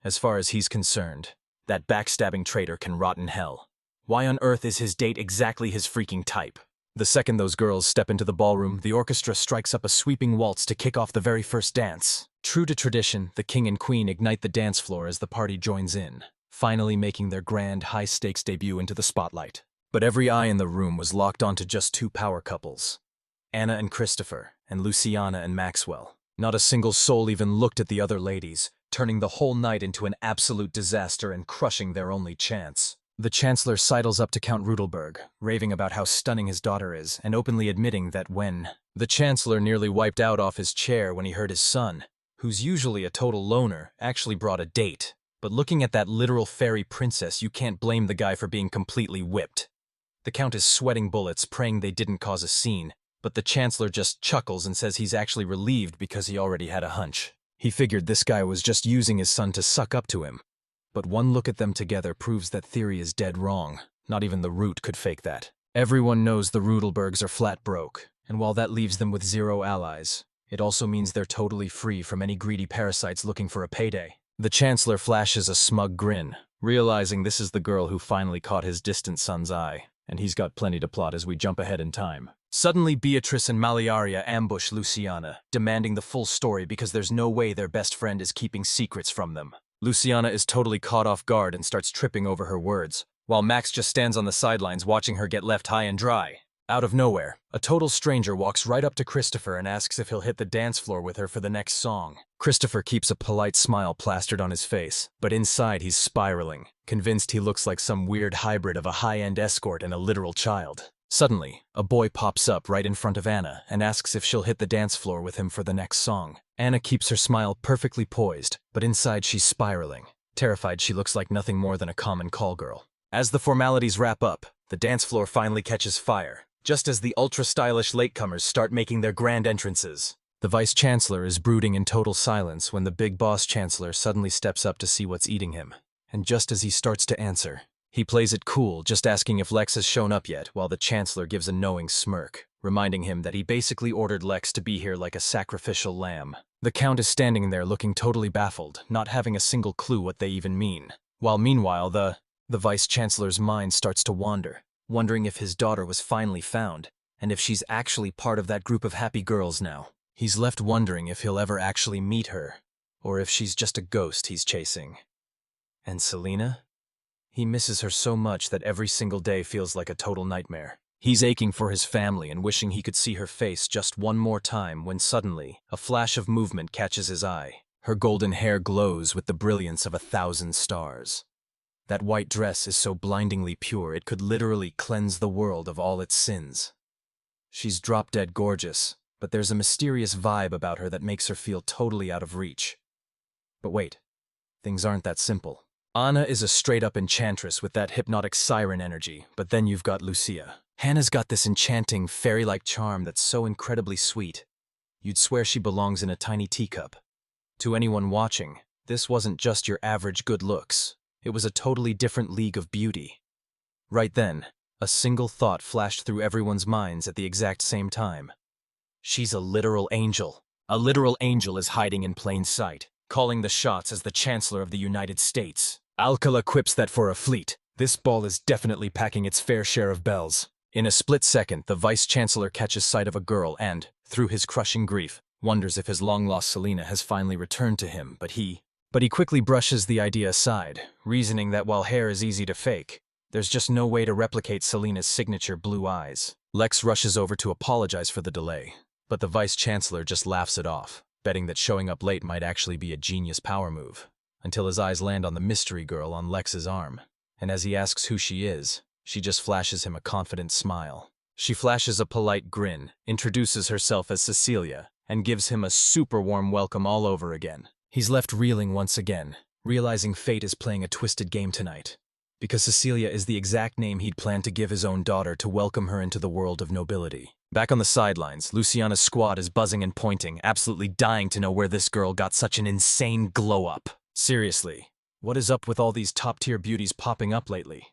As far as he's concerned, that backstabbing traitor can rot in hell. Why on earth is his date exactly his freaking type? The second those girls step into the ballroom, the orchestra strikes up a sweeping waltz to kick off the very first dance. True to tradition, the king and queen ignite the dance floor as the party joins in, finally making their grand, high-stakes debut into the spotlight. But every eye in the room was locked onto just two power couples, Anna and Christopher, and Luciana and Maxwell. Not a single soul even looked at the other ladies, turning the whole night into an absolute disaster and crushing their only chance. The Chancellor sidles up to Count Rudelberg, raving about how stunning his daughter is, and openly admitting that when the Chancellor nearly wiped out off his chair when he heard his son, who's usually a total loner, actually brought a date. But looking at that literal fairy princess, you can't blame the guy for being completely whipped. The Count is sweating bullets, praying they didn't cause a scene, but the Chancellor just chuckles and says he's actually relieved because he already had a hunch. He figured this guy was just using his son to suck up to him. But one look at them together proves that theory is dead wrong. Not even the Root could fake that. Everyone knows the Rudelbergs are flat broke, and while that leaves them with zero allies, it also means they're totally free from any greedy parasites looking for a payday. The Chancellor flashes a smug grin, realizing this is the girl who finally caught his distant son's eye, and he's got plenty to plot as we jump ahead in time. Suddenly, Beatrice and Maliaria ambush Luciana, demanding the full story because there's no way their best friend is keeping secrets from them. Luciana is totally caught off guard and starts tripping over her words, while Max just stands on the sidelines watching her get left high and dry. Out of nowhere, a total stranger walks right up to Christopher and asks if he'll hit the dance floor with her for the next song. Christopher keeps a polite smile plastered on his face, but inside he's spiraling, convinced he looks like some weird hybrid of a high-end escort and a literal child. Suddenly, a boy pops up right in front of Anna and asks if she'll hit the dance floor with him for the next song. Anna keeps her smile perfectly poised, but inside she's spiraling. Terrified, she looks like nothing more than a common call girl. As the formalities wrap up, the dance floor finally catches fire, just as the ultra-stylish latecomers start making their grand entrances. The vice-chancellor is brooding in total silence when the big boss chancellor suddenly steps up to see what's eating him. And just as he starts to answer, he plays it cool, just asking if Lex has shown up yet, while the chancellor gives a knowing smirk, reminding him that he basically ordered Lex to be here like a sacrificial lamb. The count is standing there looking totally baffled, not having a single clue what they even mean. While meanwhile, the vice-chancellor's mind starts to wander, wondering if his daughter was finally found, and if she's actually part of that group of happy girls now. He's left wondering if he'll ever actually meet her, or if she's just a ghost he's chasing. And Selena? He misses her so much that every single day feels like a total nightmare. He's aching for his family and wishing he could see her face just one more time when suddenly, a flash of movement catches his eye. Her golden hair glows with the brilliance of 1,000 stars. That white dress is so blindingly pure it could literally cleanse the world of all its sins. She's drop-dead gorgeous, but there's a mysterious vibe about her that makes her feel totally out of reach. But wait, things aren't that simple. Anna is a straight-up enchantress with that hypnotic siren energy, but then you've got Lucia. Hannah's got this enchanting, fairy-like charm that's so incredibly sweet. You'd swear she belongs in a tiny teacup. To anyone watching, this wasn't just your average good looks. It was a totally different league of beauty. Right then, a single thought flashed through everyone's minds at the exact same time. She's a literal angel. A literal angel is hiding in plain sight, calling the shots as the Chancellor of the United States. Alcala quips that for a fleet, this ball is definitely packing its fair share of bells. In a split second, the Vice-Chancellor catches sight of a girl and, through his crushing grief, wonders if his long-lost Selena has finally returned to him, but he quickly brushes the idea aside, reasoning that while hair is easy to fake, there's just no way to replicate Selena's signature blue eyes. Lex rushes over to apologize for the delay, but the Vice-Chancellor just laughs it off, betting that showing up late might actually be a genius power move, until his eyes land on the mystery girl on Lex's arm. And as he asks who she is, she just flashes him a confident smile. She flashes a polite grin, introduces herself as Cecilia, and gives him a super warm welcome all over again. He's left reeling once again, realizing fate is playing a twisted game tonight, because Cecilia is the exact name he'd planned to give his own daughter to welcome her into the world of nobility. Back on the sidelines, Luciana's squad is buzzing and pointing, absolutely dying to know where this girl got such an insane glow-up. Seriously, what is up with all these top-tier beauties popping up lately?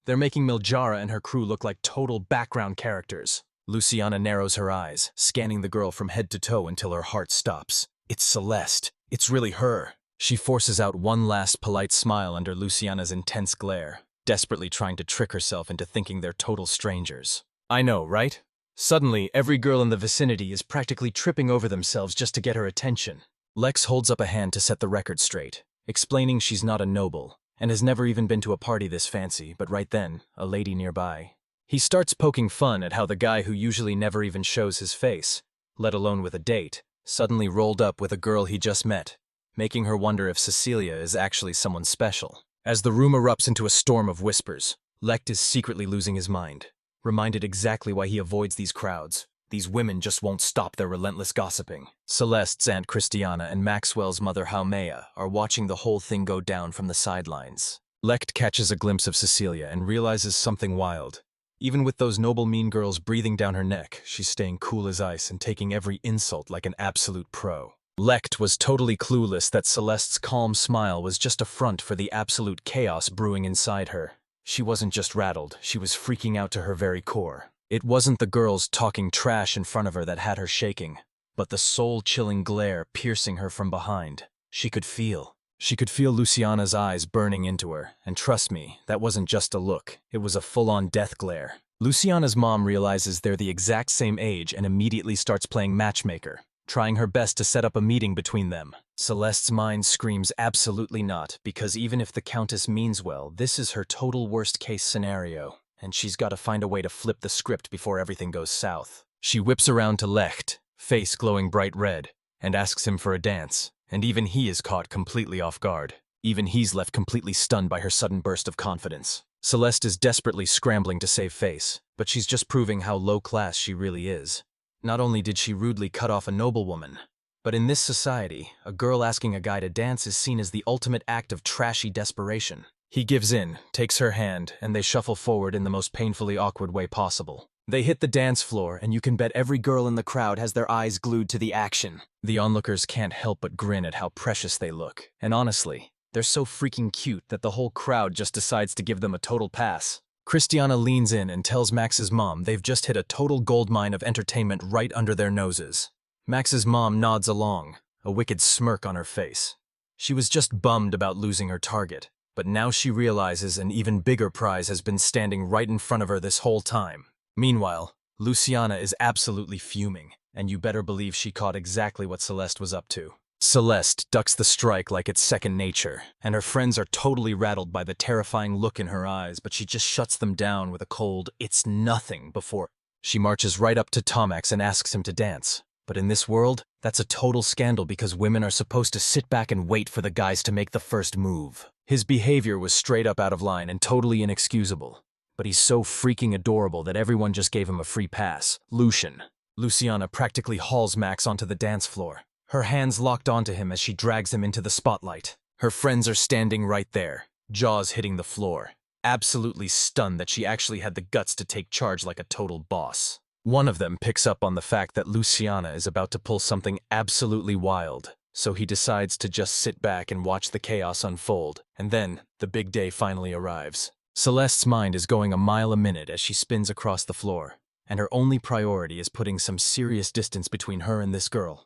They're making Miljara and her crew look like total background characters. Luciana narrows her eyes, scanning the girl from head to toe until her heart stops. It's Celeste. It's really her. She forces out one last polite smile under Luciana's intense glare, desperately trying to trick herself into thinking they're total strangers. I know, right? Suddenly, every girl in the vicinity is practically tripping over themselves just to get her attention. Lex holds up a hand to set the record straight, explaining she's not a noble, and has never even been to a party this fancy, but right then, a lady nearby. He starts poking fun at how the guy who usually never even shows his face, let alone with a date, suddenly rolled up with a girl he just met, making her wonder if Cecilia is actually someone special. As the room erupts into a storm of whispers, Lecht is secretly losing his mind, reminded exactly why he avoids these crowds. These women just won't stop their relentless gossiping. Celeste's Aunt Christiana and Maxwell's mother Haumea are watching the whole thing go down from the sidelines. Lecht catches a glimpse of Cecilia and realizes something wild. Even with those noble mean girls breathing down her neck, she's staying cool as ice and taking every insult like an absolute pro. Lecht was totally clueless that Celeste's calm smile was just a front for the absolute chaos brewing inside her. She wasn't just rattled, she was freaking out to her very core. It wasn't the girls talking trash in front of her that had her shaking, but the soul-chilling glare piercing her from behind. She could feel Luciana's eyes burning into her, and trust me, that wasn't just a look, it was a full-on death glare. Luciana's mom realizes they're the exact same age and immediately starts playing matchmaker, trying her best to set up a meeting between them. Celeste's mind screams absolutely not, because even if the Countess means well, this is her total worst-case scenario, and she's got to find a way to flip the script before everything goes south. She whips around to Lecht, face glowing bright red, and asks him for a dance, and even he is caught completely off guard. Even he's left completely stunned by her sudden burst of confidence. Celeste is desperately scrambling to save face, but she's just proving how low class she really is. Not only did she rudely cut off a noblewoman, but in this society, a girl asking a guy to dance is seen as the ultimate act of trashy desperation. He gives in, takes her hand, and they shuffle forward in the most painfully awkward way possible. They hit the dance floor, and you can bet every girl in the crowd has their eyes glued to the action. The onlookers can't help but grin at how precious they look, and honestly, they're so freaking cute that the whole crowd just decides to give them a total pass. Christiana leans in and tells Max's mom they've just hit a total goldmine of entertainment right under their noses. Max's mom nods along, a wicked smirk on her face. She was just bummed about losing her target, but now she realizes an even bigger prize has been standing right in front of her this whole time. Meanwhile, Luciana is absolutely fuming, and you better believe she caught exactly what Celeste was up to. Celeste ducks the strike like it's second nature, and her friends are totally rattled by the terrifying look in her eyes, but she just shuts them down with a cold, "It's nothing," before she marches right up to Tomax and asks him to dance. But in this world, that's a total scandal because women are supposed to sit back and wait for the guys to make the first move. His behavior was straight up out of line and totally inexcusable. But he's so freaking adorable that everyone just gave him a free pass. Luciana practically hauls Max onto the dance floor, her hands locked onto him as she drags him into the spotlight. Her friends are standing right there, jaws hitting the floor, absolutely stunned that she actually had the guts to take charge like a total boss. One of them picks up on the fact that Luciana is about to pull something absolutely wild, so he decides to just sit back and watch the chaos unfold, and then the big day finally arrives. Celeste's mind is going a mile a minute as she spins across the floor, and her only priority is putting some serious distance between her and this girl.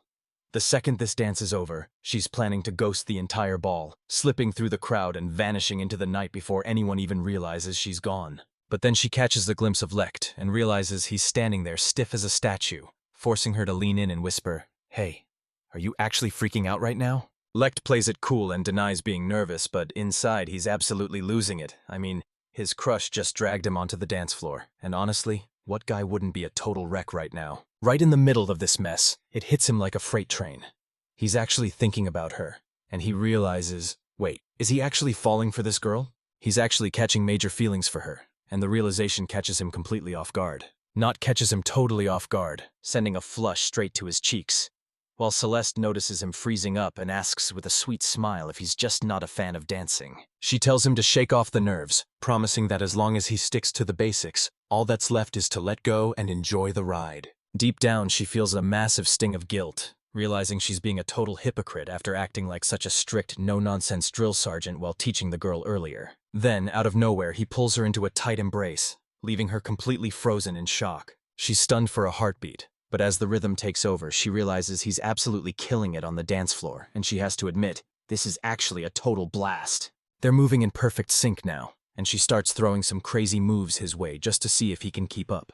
The second this dance is over, she's planning to ghost the entire ball, slipping through the crowd and vanishing into the night before anyone even realizes she's gone. But then she catches a glimpse of Lecht and realizes he's standing there stiff as a statue, forcing her to lean in and whisper, "Hey, are you actually freaking out right now?" Lecht plays it cool and denies being nervous, but inside he's absolutely losing it. I mean, his crush just dragged him onto the dance floor, and honestly, what guy wouldn't be a total wreck right now? Right in the middle of this mess, it hits him like a freight train. He's actually thinking about her, and he realizes, wait, is he actually falling for this girl? He's actually catching major feelings for her, and the realization catches him completely off guard. Not catches him totally off guard, sending a flush straight to his cheeks, while Celeste notices him freezing up and asks with a sweet smile if he's just not a fan of dancing. She tells him to shake off the nerves, promising that as long as he sticks to the basics, all that's left is to let go and enjoy the ride. Deep down, she feels a massive sting of guilt, realizing she's being a total hypocrite after acting like such a strict, no-nonsense drill sergeant while teaching the girl earlier. Then, out of nowhere, he pulls her into a tight embrace, leaving her completely frozen in shock. She's stunned for a heartbeat, but as the rhythm takes over, she realizes he's absolutely killing it on the dance floor, and she has to admit, this is actually a total blast. They're moving in perfect sync now, and she starts throwing some crazy moves his way just to see if he can keep up.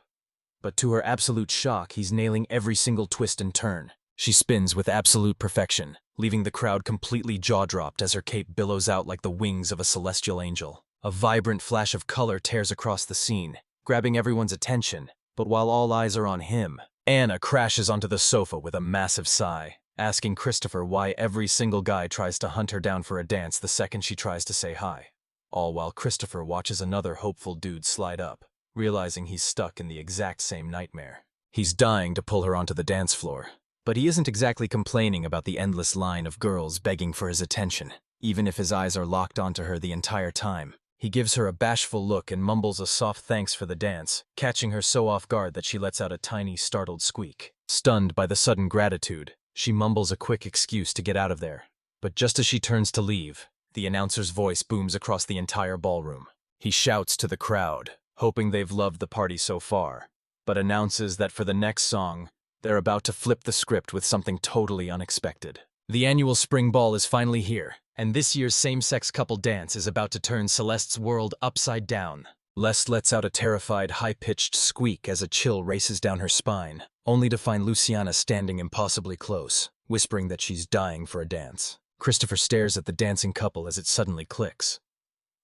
But to her absolute shock, he's nailing every single twist and turn. She spins with absolute perfection, leaving the crowd completely jaw-dropped as her cape billows out like the wings of a celestial angel. A vibrant flash of color tears across the scene, grabbing everyone's attention, but while all eyes are on him, Anna crashes onto the sofa with a massive sigh, asking Christopher why every single guy tries to hunt her down for a dance the second she tries to say hi. All while Christopher watches another hopeful dude slide up, realizing he's stuck in the exact same nightmare. He's dying to pull her onto the dance floor, but he isn't exactly complaining about the endless line of girls begging for his attention, even if his eyes are locked onto her the entire time. He gives her a bashful look and mumbles a soft thanks for the dance, catching her so off guard that she lets out a tiny, startled squeak. Stunned by the sudden gratitude, she mumbles a quick excuse to get out of there. But just as she turns to leave, the announcer's voice booms across the entire ballroom. He shouts to the crowd, hoping they've loved the party so far, but announces that for the next song, they're about to flip the script with something totally unexpected. The annual spring ball is finally here, and this year's same-sex couple dance is about to turn Celeste's world upside down. Celeste lets out a terrified, high-pitched squeak as a chill races down her spine, only to find Luciana standing impossibly close, whispering that she's dying for a dance. Christopher stares at the dancing couple as it suddenly clicks.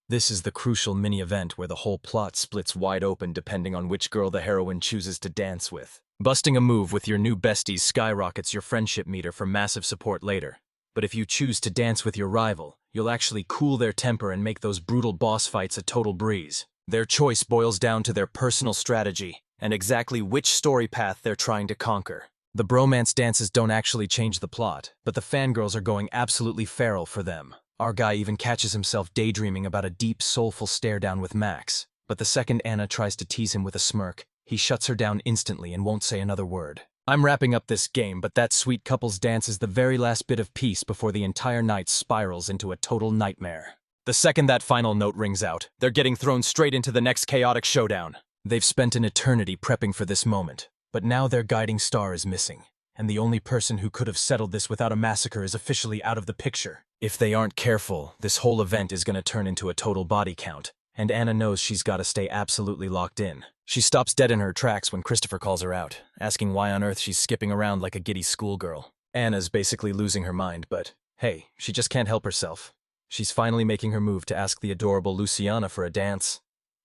This is the crucial mini-event where the whole plot splits wide open depending on which girl the heroine chooses to dance with. Busting a move with your new besties skyrockets your friendship meter for massive support later. But if you choose to dance with your rival, you'll actually cool their temper and make those brutal boss fights a total breeze. Their choice boils down to their personal strategy and exactly which story path they're trying to conquer. The bromance dances don't actually change the plot, but the fangirls are going absolutely feral for them. Our guy even catches himself daydreaming about a deep, soulful stare-down with Max. But the second Anna tries to tease him with a smirk, he shuts her down instantly and won't say another word. I'm wrapping up this game, but that sweet couple's dance is the very last bit of peace before the entire night spirals into a total nightmare. The second that final note rings out, they're getting thrown straight into the next chaotic showdown. They've spent an eternity prepping for this moment, but now their guiding star is missing, and the only person who could have settled this without a massacre is officially out of the picture. If they aren't careful, this whole event is going to turn into a total body count, and Anna knows she's got to stay absolutely locked in. She stops dead in her tracks when Christopher calls her out, asking why on earth she's skipping around like a giddy schoolgirl. Anna's basically losing her mind, but hey, she just can't help herself. She's finally making her move to ask the adorable Luciana for a dance.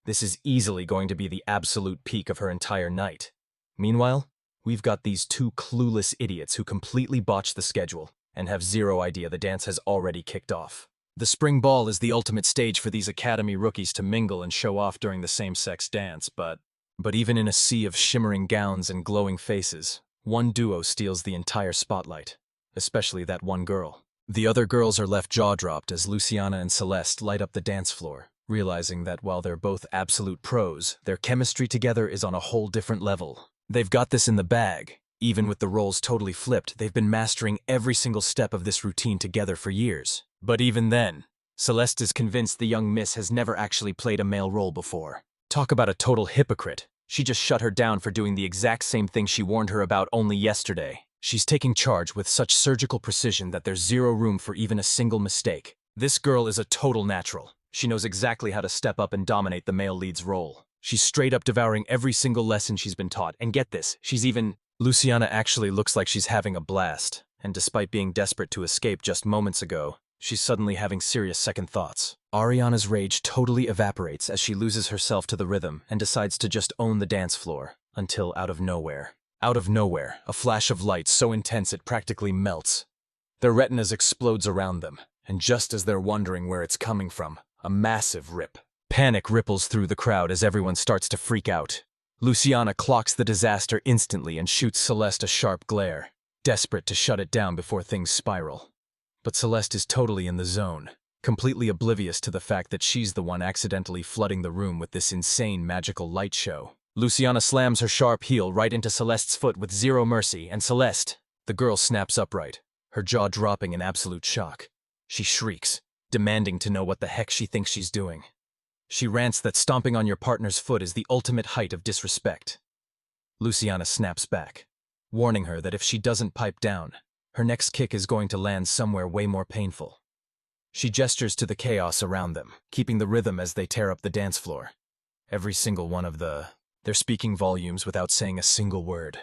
This is easily going to be the absolute peak of her entire night. Meanwhile, we've got these two clueless idiots who completely botched the schedule and have zero idea the dance has already kicked off. The spring ball is the ultimate stage for these academy rookies to mingle and show off during the same-sex dance, but even in a sea of shimmering gowns and glowing faces, one duo steals the entire spotlight, especially that one girl. The other girls are left jaw-dropped as Luciana and Celeste light up the dance floor, realizing that while they're both absolute pros, their chemistry together is on a whole different level. They've got this in the bag. Even with the roles totally flipped, they've been mastering every single step of this routine together for years. But even then, Celeste is convinced the young miss has never actually played a male role before. Talk about a total hypocrite. She just shut her down for doing the exact same thing she warned her about only yesterday. She's taking charge with such surgical precision that there's zero room for even a single mistake. This girl is a total natural. She knows exactly how to step up and dominate the male lead's role. She's straight up devouring every single lesson she's been taught, and get this, Luciana actually looks like she's having a blast, and despite being desperate to escape just moments ago, she's suddenly having serious second thoughts. Ariana's rage totally evaporates as she loses herself to the rhythm and decides to just own the dance floor, until out of nowhere, a flash of light so intense it practically melts. Their retinas explodes around them, and just as they're wondering where it's coming from, a massive rip. Panic ripples through the crowd as everyone starts to freak out. Luciana clocks the disaster instantly and shoots Celeste a sharp glare, desperate to shut it down before things spiral. But Celeste is totally in the zone, completely oblivious to the fact that she's the one accidentally flooding the room with this insane magical light show. Luciana slams her sharp heel right into Celeste's foot with zero mercy, and Celeste, the girl, snaps upright, her jaw dropping in absolute shock. She shrieks, demanding to know what the heck she thinks she's doing. She rants that stomping on your partner's foot is the ultimate height of disrespect. Luciana snaps back, warning her that if she doesn't pipe down, her next kick is going to land somewhere way more painful. She gestures to the chaos around them, keeping the rhythm as they tear up the dance floor. Every single one of they're speaking volumes without saying a single word.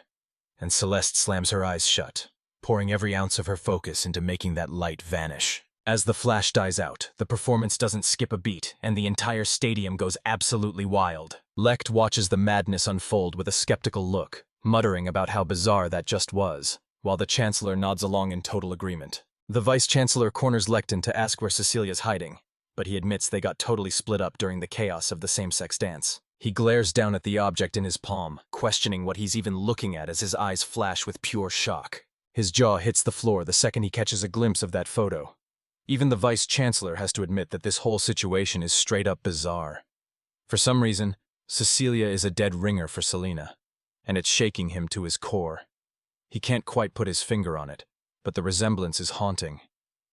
And Celeste slams her eyes shut, pouring every ounce of her focus into making that light vanish. As the flash dies out, the performance doesn't skip a beat, and the entire stadium goes absolutely wild. Lecht watches the madness unfold with a skeptical look, muttering about how bizarre that just was, while the Chancellor nods along in total agreement. The Vice-Chancellor corners Lechton to ask where Cecilia's hiding, but he admits they got totally split up during the chaos of the same-sex dance. He glares down at the object in his palm, questioning what he's even looking at as his eyes flash with pure shock. His jaw hits the floor the second he catches a glimpse of that photo. Even the Vice-Chancellor has to admit that this whole situation is straight-up bizarre. For some reason, Cecilia is a dead ringer for Selena, and it's shaking him to his core. He can't quite put his finger on it, but the resemblance is haunting.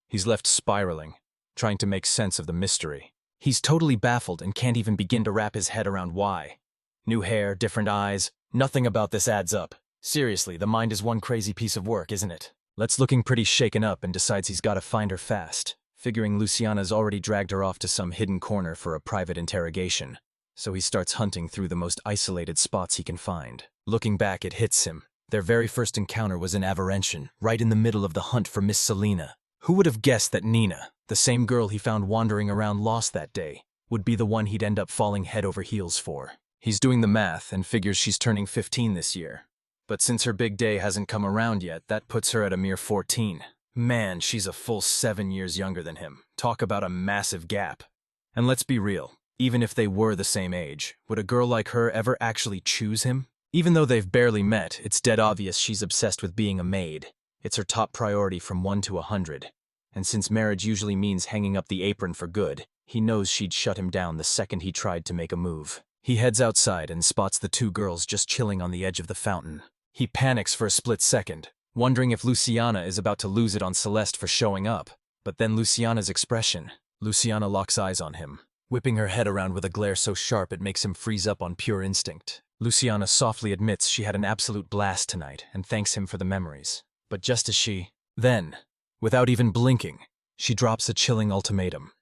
He's left spiraling, trying to make sense of the mystery. He's totally baffled and can't even begin to wrap his head around why. New hair, different eyes, nothing about this adds up. Seriously, the mind is one crazy piece of work, isn't it? Let's looking pretty shaken up and decides he's got to find her fast, figuring Luciana's already dragged her off to some hidden corner for a private interrogation. So he starts hunting through the most isolated spots he can find. Looking back, it hits him. Their very first encounter was in Averentian, right in the middle of the hunt for Miss Selena. Who would have guessed that Nina, the same girl he found wandering around lost that day, would be the one he'd end up falling head over heels for? He's doing the math and figures she's turning 15 this year. But since her big day hasn't come around yet, that puts her at a mere 14. Man, she's a full 7 years younger than him. Talk about a massive gap. And let's be real, even if they were the same age, would a girl like her ever actually choose him? Even though they've barely met, it's dead obvious she's obsessed with being a maid. It's her top priority from 1 to 100. And since marriage usually means hanging up the apron for good, he knows she'd shut him down the second he tried to make a move. He heads outside and spots the two girls just chilling on the edge of the fountain. He panics for a split second, wondering if Luciana is about to lose it on Celeste for showing up. But then Luciana's expression. Luciana locks eyes on him, whipping her head around with a glare so sharp it makes him freeze up on pure instinct. Luciana softly admits she had an absolute blast tonight and thanks him for the memories. But just as then, without even blinking, she drops a chilling ultimatum.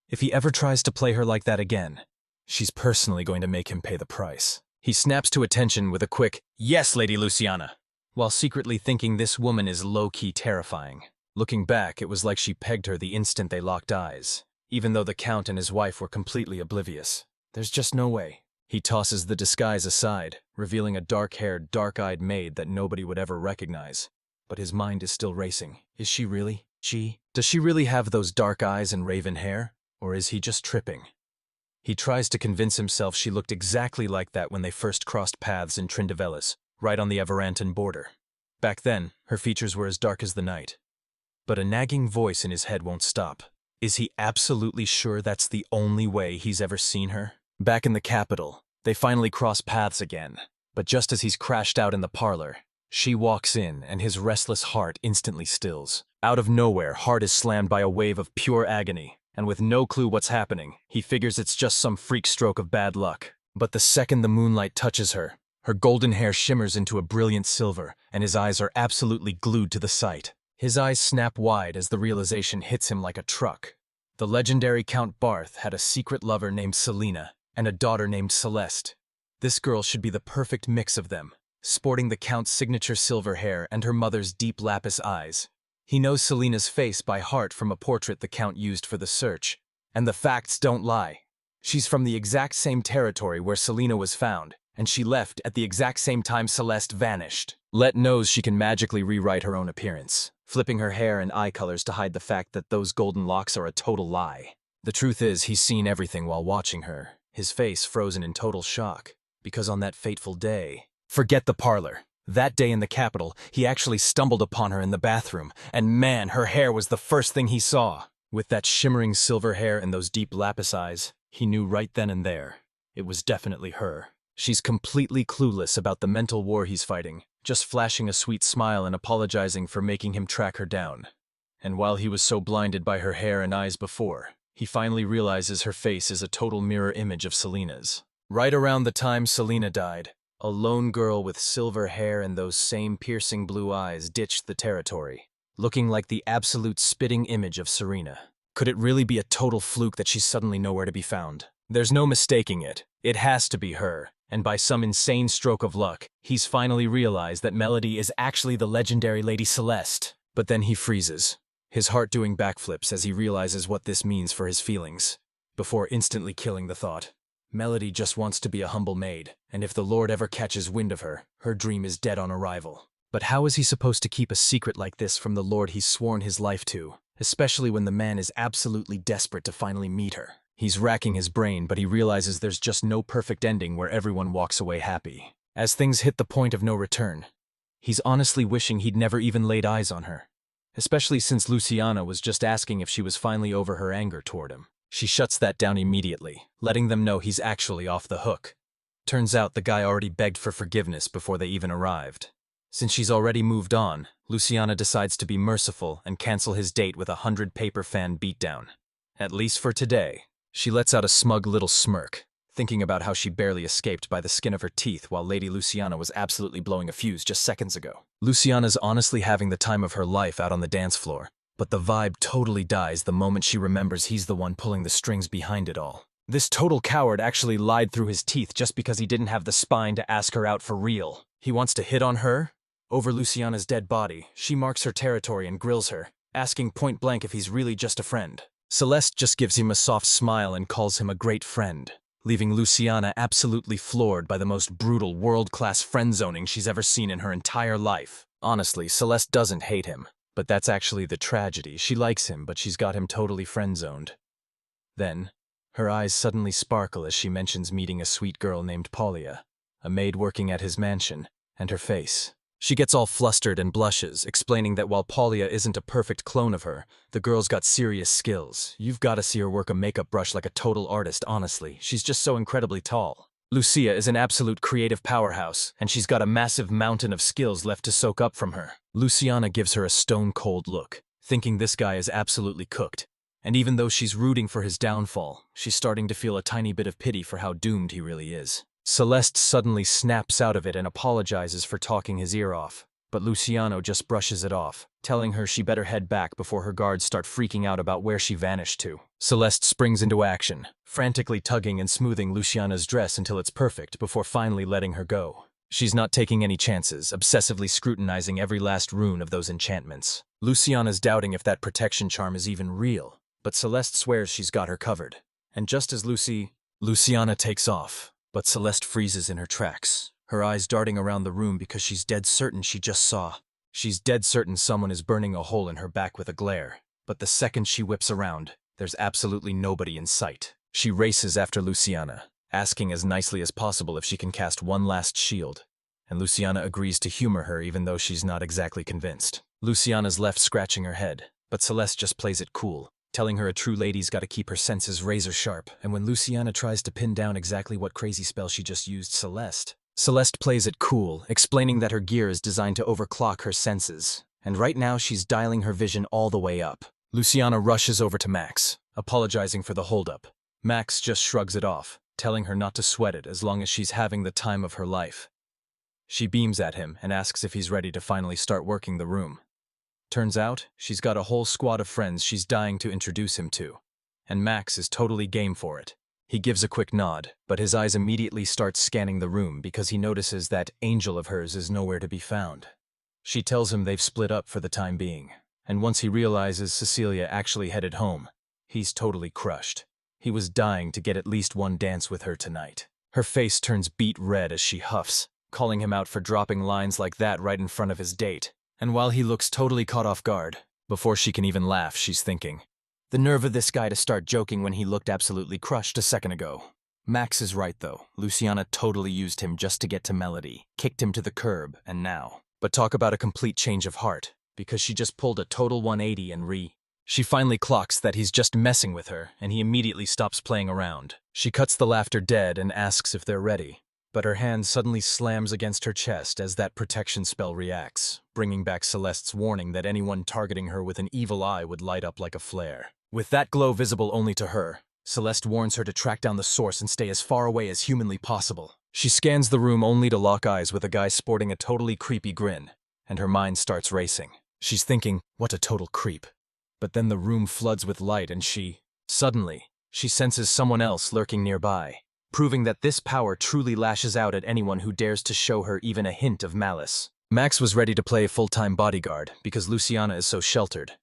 If he ever tries to play her like that again, she's personally going to make him pay the price. He snaps to attention with a quick, "Yes, Lady Luciana," while secretly thinking this woman is low-key terrifying. Looking back, it was like she pegged her the instant they locked eyes, even though the Count and his wife were completely oblivious. There's just no way. He tosses the disguise aside, revealing a dark-haired, dark-eyed maid that nobody would ever recognize. But his mind is still racing. Is she really? Does she really have those dark eyes and raven hair? Or is he just tripping? He tries to convince himself she looked exactly like that when they first crossed paths in Trindavellis, right on the Everanton border. Back then, her features were as dark as the night. But a nagging voice in his head won't stop. Is he absolutely sure that's the only way he's ever seen her? Back in the capital, they finally cross paths again. But just as he's crashed out in the parlor, she walks in and his restless heart instantly stills. Out of nowhere, heart is slammed by a wave of pure agony. And with no clue what's happening, he figures it's just some freak stroke of bad luck. But the second the moonlight touches her, her golden hair shimmers into a brilliant silver, and his eyes are absolutely glued to the sight. His eyes snap wide as the realization hits him like a truck. The legendary Count Barth had a secret lover named Selena, and a daughter named Celeste. This girl should be the perfect mix of them, sporting the Count's signature silver hair and her mother's deep lapis eyes. He knows Selena's face by heart from a portrait the Count used for the search. And the facts don't lie. She's from the exact same territory where Selena was found, and she left at the exact same time Celeste vanished. Let knows she can magically rewrite her own appearance, flipping her hair and eye colors to hide the fact that those golden locks are a total lie. The truth is, he's seen everything while watching her, his face frozen in total shock, because on that fateful day, forget the parlor. That day in the capital, he actually stumbled upon her in the bathroom, and man, her hair was the first thing he saw. With that shimmering silver hair and those deep lapis eyes, he knew right then and there. It was definitely her. She's completely clueless about the mental war he's fighting, just flashing a sweet smile and apologizing for making him track her down. And while he was so blinded by her hair and eyes before, he finally realizes her face is a total mirror image of Selena's. Right around the time Selena died, a lone girl with silver hair and those same piercing blue eyes ditched the territory, looking like the absolute spitting image of Serena. Could it really be a total fluke that she's suddenly nowhere to be found? There's no mistaking it. It has to be her, and by some insane stroke of luck, he's finally realized that Melody is actually the legendary Lady Celeste. But then he freezes, his heart doing backflips as he realizes what this means for his feelings, before instantly killing the thought. Melody just wants to be a humble maid, and if the Lord ever catches wind of her, her dream is dead on arrival. But how is he supposed to keep a secret like this from the Lord he's sworn his life to, especially when the man is absolutely desperate to finally meet her? He's racking his brain, but he realizes there's just no perfect ending where everyone walks away happy. As things hit the point of no return, he's honestly wishing he'd never even laid eyes on her, especially since Luciana was just asking if she was finally over her anger toward him. She shuts that down immediately, letting them know he's actually off the hook. Turns out the guy already begged for forgiveness before they even arrived. Since she's already moved on, Luciana decides to be merciful and cancel his date with a 100-paper fan beatdown. At least for today. She lets out a smug little smirk, thinking about how she barely escaped by the skin of her teeth while Lady Luciana was absolutely blowing a fuse just seconds ago. Luciana's honestly having the time of her life out on the dance floor, but the vibe totally dies the moment she remembers he's the one pulling the strings behind it all. This total coward actually lied through his teeth just because he didn't have the spine to ask her out for real. He wants to hit on her? Over Luciana's dead body, she marks her territory and grills her, asking point blank if he's really just a friend. Celeste just gives him a soft smile and calls him a great friend, leaving Luciana absolutely floored by the most brutal world-class friend-zoning she's ever seen in her entire life. Honestly, Celeste doesn't hate him. But that's actually the tragedy. She likes him, but she's got him totally friend-zoned. Then, her eyes suddenly sparkle as she mentions meeting a sweet girl named Paulia, a maid working at his mansion, and her face. She gets all flustered and blushes, explaining that while Paulia isn't a perfect clone of her, the girl's got serious skills. You've got to see her work a makeup brush like a total artist, honestly. She's just so incredibly tall. Lucia is an absolute creative powerhouse, and she's got a massive mountain of skills left to soak up from her. Luciana gives her a stone-cold look, thinking this guy is absolutely cooked. And even though she's rooting for his downfall, she's starting to feel a tiny bit of pity for how doomed he really is. Celeste suddenly snaps out of it and apologizes for talking his ear off, but Luciano just brushes it off, telling her she better head back before her guards start freaking out about where she vanished to. Celeste springs into action, frantically tugging and smoothing Luciana's dress until it's perfect before finally letting her go. She's not taking any chances, obsessively scrutinizing every last rune of those enchantments. Luciana's doubting if that protection charm is even real, but Celeste swears she's got her covered. And just as Luciana takes off, but Celeste freezes in her tracks, her eyes darting around the room because she's dead certain She's dead certain someone is burning a hole in her back with a glare. But the second she whips around, there's absolutely nobody in sight. She races after Luciana, asking as nicely as possible if she can cast one last shield, and Luciana agrees to humor her even though she's not exactly convinced. Luciana's left scratching her head, but Celeste just plays it cool, telling her a true lady's gotta keep her senses razor sharp, and when Luciana tries to pin down exactly what crazy spell she just used, Celeste plays it cool, explaining that her gear is designed to overclock her senses, and right now she's dialing her vision all the way up. Luciana rushes over to Max, apologizing for the holdup. Max just shrugs it off, telling her not to sweat it as long as she's having the time of her life. She beams at him and asks if he's ready to finally start working the room. Turns out, she's got a whole squad of friends she's dying to introduce him to, and Max is totally game for it. He gives a quick nod, but his eyes immediately start scanning the room because he notices that angel of hers is nowhere to be found. She tells him they've split up for the time being, and once he realizes Cecilia actually headed home, he's totally crushed. He was dying to get at least one dance with her tonight. Her face turns beet red as she huffs, calling him out for dropping lines like that right in front of his date. And while he looks totally caught off guard, before she can even laugh, she's thinking, the nerve of this guy to start joking when he looked absolutely crushed a second ago. Max is right though. Luciana totally used him just to get to Melody, kicked him to the curb, and now. But talk about a complete change of heart, because she just pulled a total 180 and She finally clocks that he's just messing with her, and he immediately stops playing around. She cuts the laughter dead and asks if they're ready. But her hand suddenly slams against her chest as that protection spell reacts, bringing back Celeste's warning that anyone targeting her with an evil eye would light up like a flare. With that glow visible only to her, Celeste warns her to track down the source and stay as far away as humanly possible. She scans the room only to lock eyes with a guy sporting a totally creepy grin, and her mind starts racing. She's thinking, what a total creep. But then the room floods with light and suddenly, she senses someone else lurking nearby, proving that this power truly lashes out at anyone who dares to show her even a hint of malice. Max was ready to play full-time bodyguard because Luciana is so sheltered.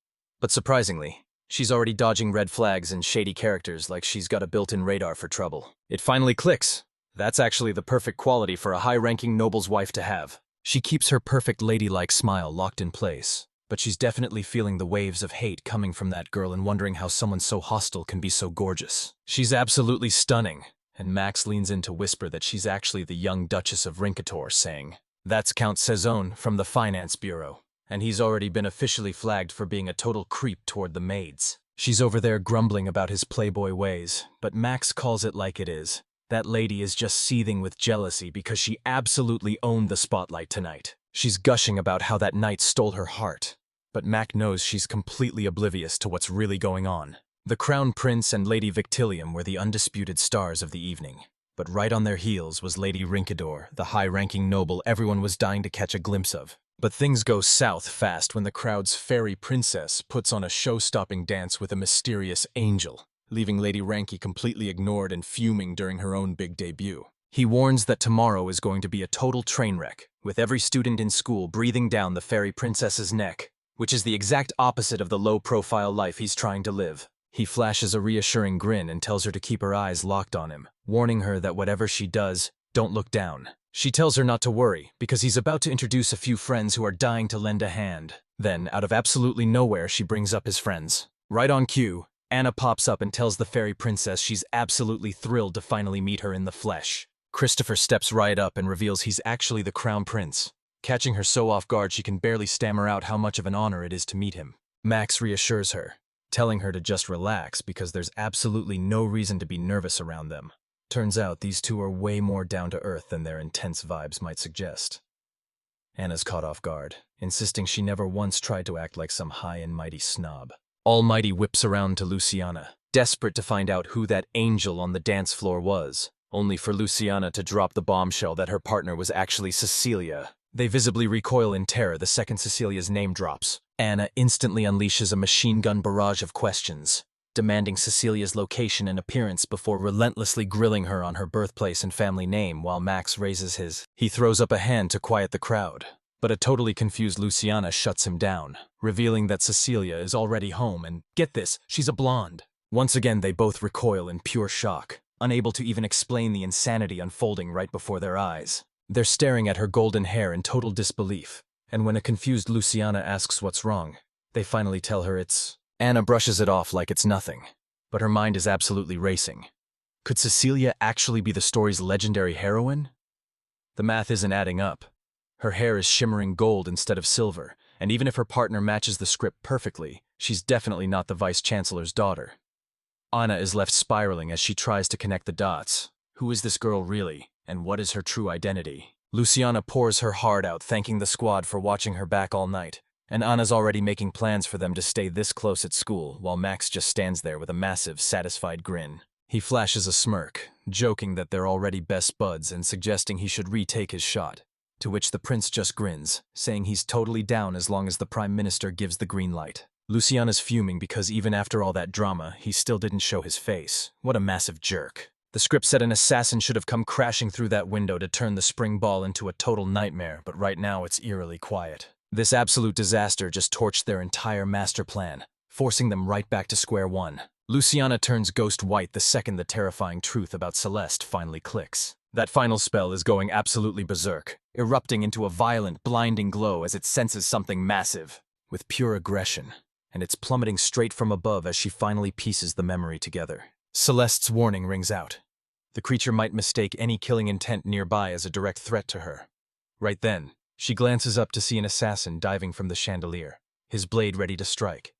But surprisingly, she's already dodging red flags and shady characters like she's got a built-in radar for trouble. It finally clicks. That's actually the perfect quality for a high-ranking noble's wife to have. She keeps her perfect ladylike smile locked in place, but she's definitely feeling the waves of hate coming from that girl and wondering how someone so hostile can be so gorgeous. She's absolutely stunning. And Max leans in to whisper that she's actually the young Duchess of Rincator, saying, that's Count Cezone from the Finance Bureau, and he's already been officially flagged for being a total creep toward the maids. She's over there grumbling about his playboy ways, but Max calls it like it is. That lady is just seething with jealousy because she absolutely owned the spotlight tonight. She's gushing about how that night stole her heart, but Mac knows she's completely oblivious to what's really going on. The Crown Prince and Lady Victilium were the undisputed stars of the evening, but right on their heels was Lady Rinkador, the high-ranking noble everyone was dying to catch a glimpse of. But things go south fast when the crowd's fairy princess puts on a show-stopping dance with a mysterious angel, leaving Lady Ranky completely ignored and fuming during her own big debut. He warns that tomorrow is going to be a total train wreck, with every student in school breathing down the fairy princess's neck, which is the exact opposite of the low-profile life he's trying to live. He flashes a reassuring grin and tells her to keep her eyes locked on him, warning her that whatever she does, don't look down. She tells her not to worry, because he's about to introduce a few friends who are dying to lend a hand. Then, out of absolutely nowhere, she brings up his friends. Right on cue, Anna pops up and tells the fairy princess she's absolutely thrilled to finally meet her in the flesh. Christopher steps right up and reveals he's actually the crown prince, catching her so off guard she can barely stammer out how much of an honor it is to meet him. Max reassures her, telling her to just relax because there's absolutely no reason to be nervous around them. Turns out these two are way more down to earth than their intense vibes might suggest. Anna's caught off guard, insisting she never once tried to act like some high and mighty snob. Almighty whips around to Luciana, desperate to find out who that angel on the dance floor was, only for Luciana to drop the bombshell that her partner was actually Cecilia. They visibly recoil in terror the second Cecilia's name drops. Anna instantly unleashes a machine gun barrage of questions, demanding Cecilia's location and appearance before relentlessly grilling her on her birthplace and family name while Max raises his. He throws up a hand to quiet the crowd, but a totally confused Luciana shuts him down, revealing that Cecilia is already home and, get this, she's a blonde. Once again they both recoil in pure shock, unable to even explain the insanity unfolding right before their eyes. They're staring at her golden hair in total disbelief, and when a confused Luciana asks what's wrong, they finally tell her it's. Anna brushes it off like it's nothing, but her mind is absolutely racing. Could Cecilia actually be the story's legendary heroine? The math isn't adding up. Her hair is shimmering gold instead of silver, and even if her partner matches the script perfectly, she's definitely not the vice-chancellor's daughter. Anna is left spiraling as she tries to connect the dots. Who is this girl really, and what is her true identity? Luciana pours her heart out, thanking the squad for watching her back all night, and Anna's already making plans for them to stay this close at school, while Max just stands there with a massive, satisfied grin. He flashes a smirk, joking that they're already best buds and suggesting he should retake his shot, to which the prince just grins, saying he's totally down as long as the prime minister gives the green light. Luciana's fuming because even after all that drama, he still didn't show his face. What a massive jerk. The script said an assassin should have come crashing through that window to turn the spring ball into a total nightmare, but right now it's eerily quiet. This absolute disaster just torched their entire master plan, forcing them right back to square one. Luciana turns ghost white the second the terrifying truth about Celeste finally clicks. That final spell is going absolutely berserk, erupting into a violent, blinding glow as it senses something massive, with pure aggression, and it's plummeting straight from above as she finally pieces the memory together. Celeste's warning rings out. The creature might mistake any killing intent nearby as a direct threat to her. Right then, she glances up to see an assassin diving from the chandelier, his blade ready to strike.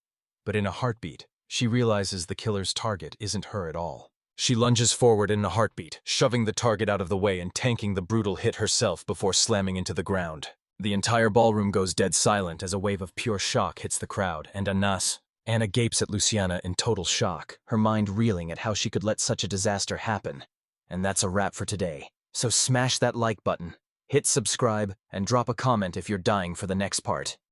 But in a heartbeat, she realizes the killer's target isn't her at all. She lunges forward in a heartbeat, shoving the target out of the way and tanking the brutal hit herself before slamming into the ground. The entire ballroom goes dead silent as a wave of pure shock hits the crowd, and Anna gapes at Luciana in total shock, her mind reeling at how she could let such a disaster happen. And that's a wrap for today. So smash that like button, hit subscribe, and drop a comment if you're dying for the next part.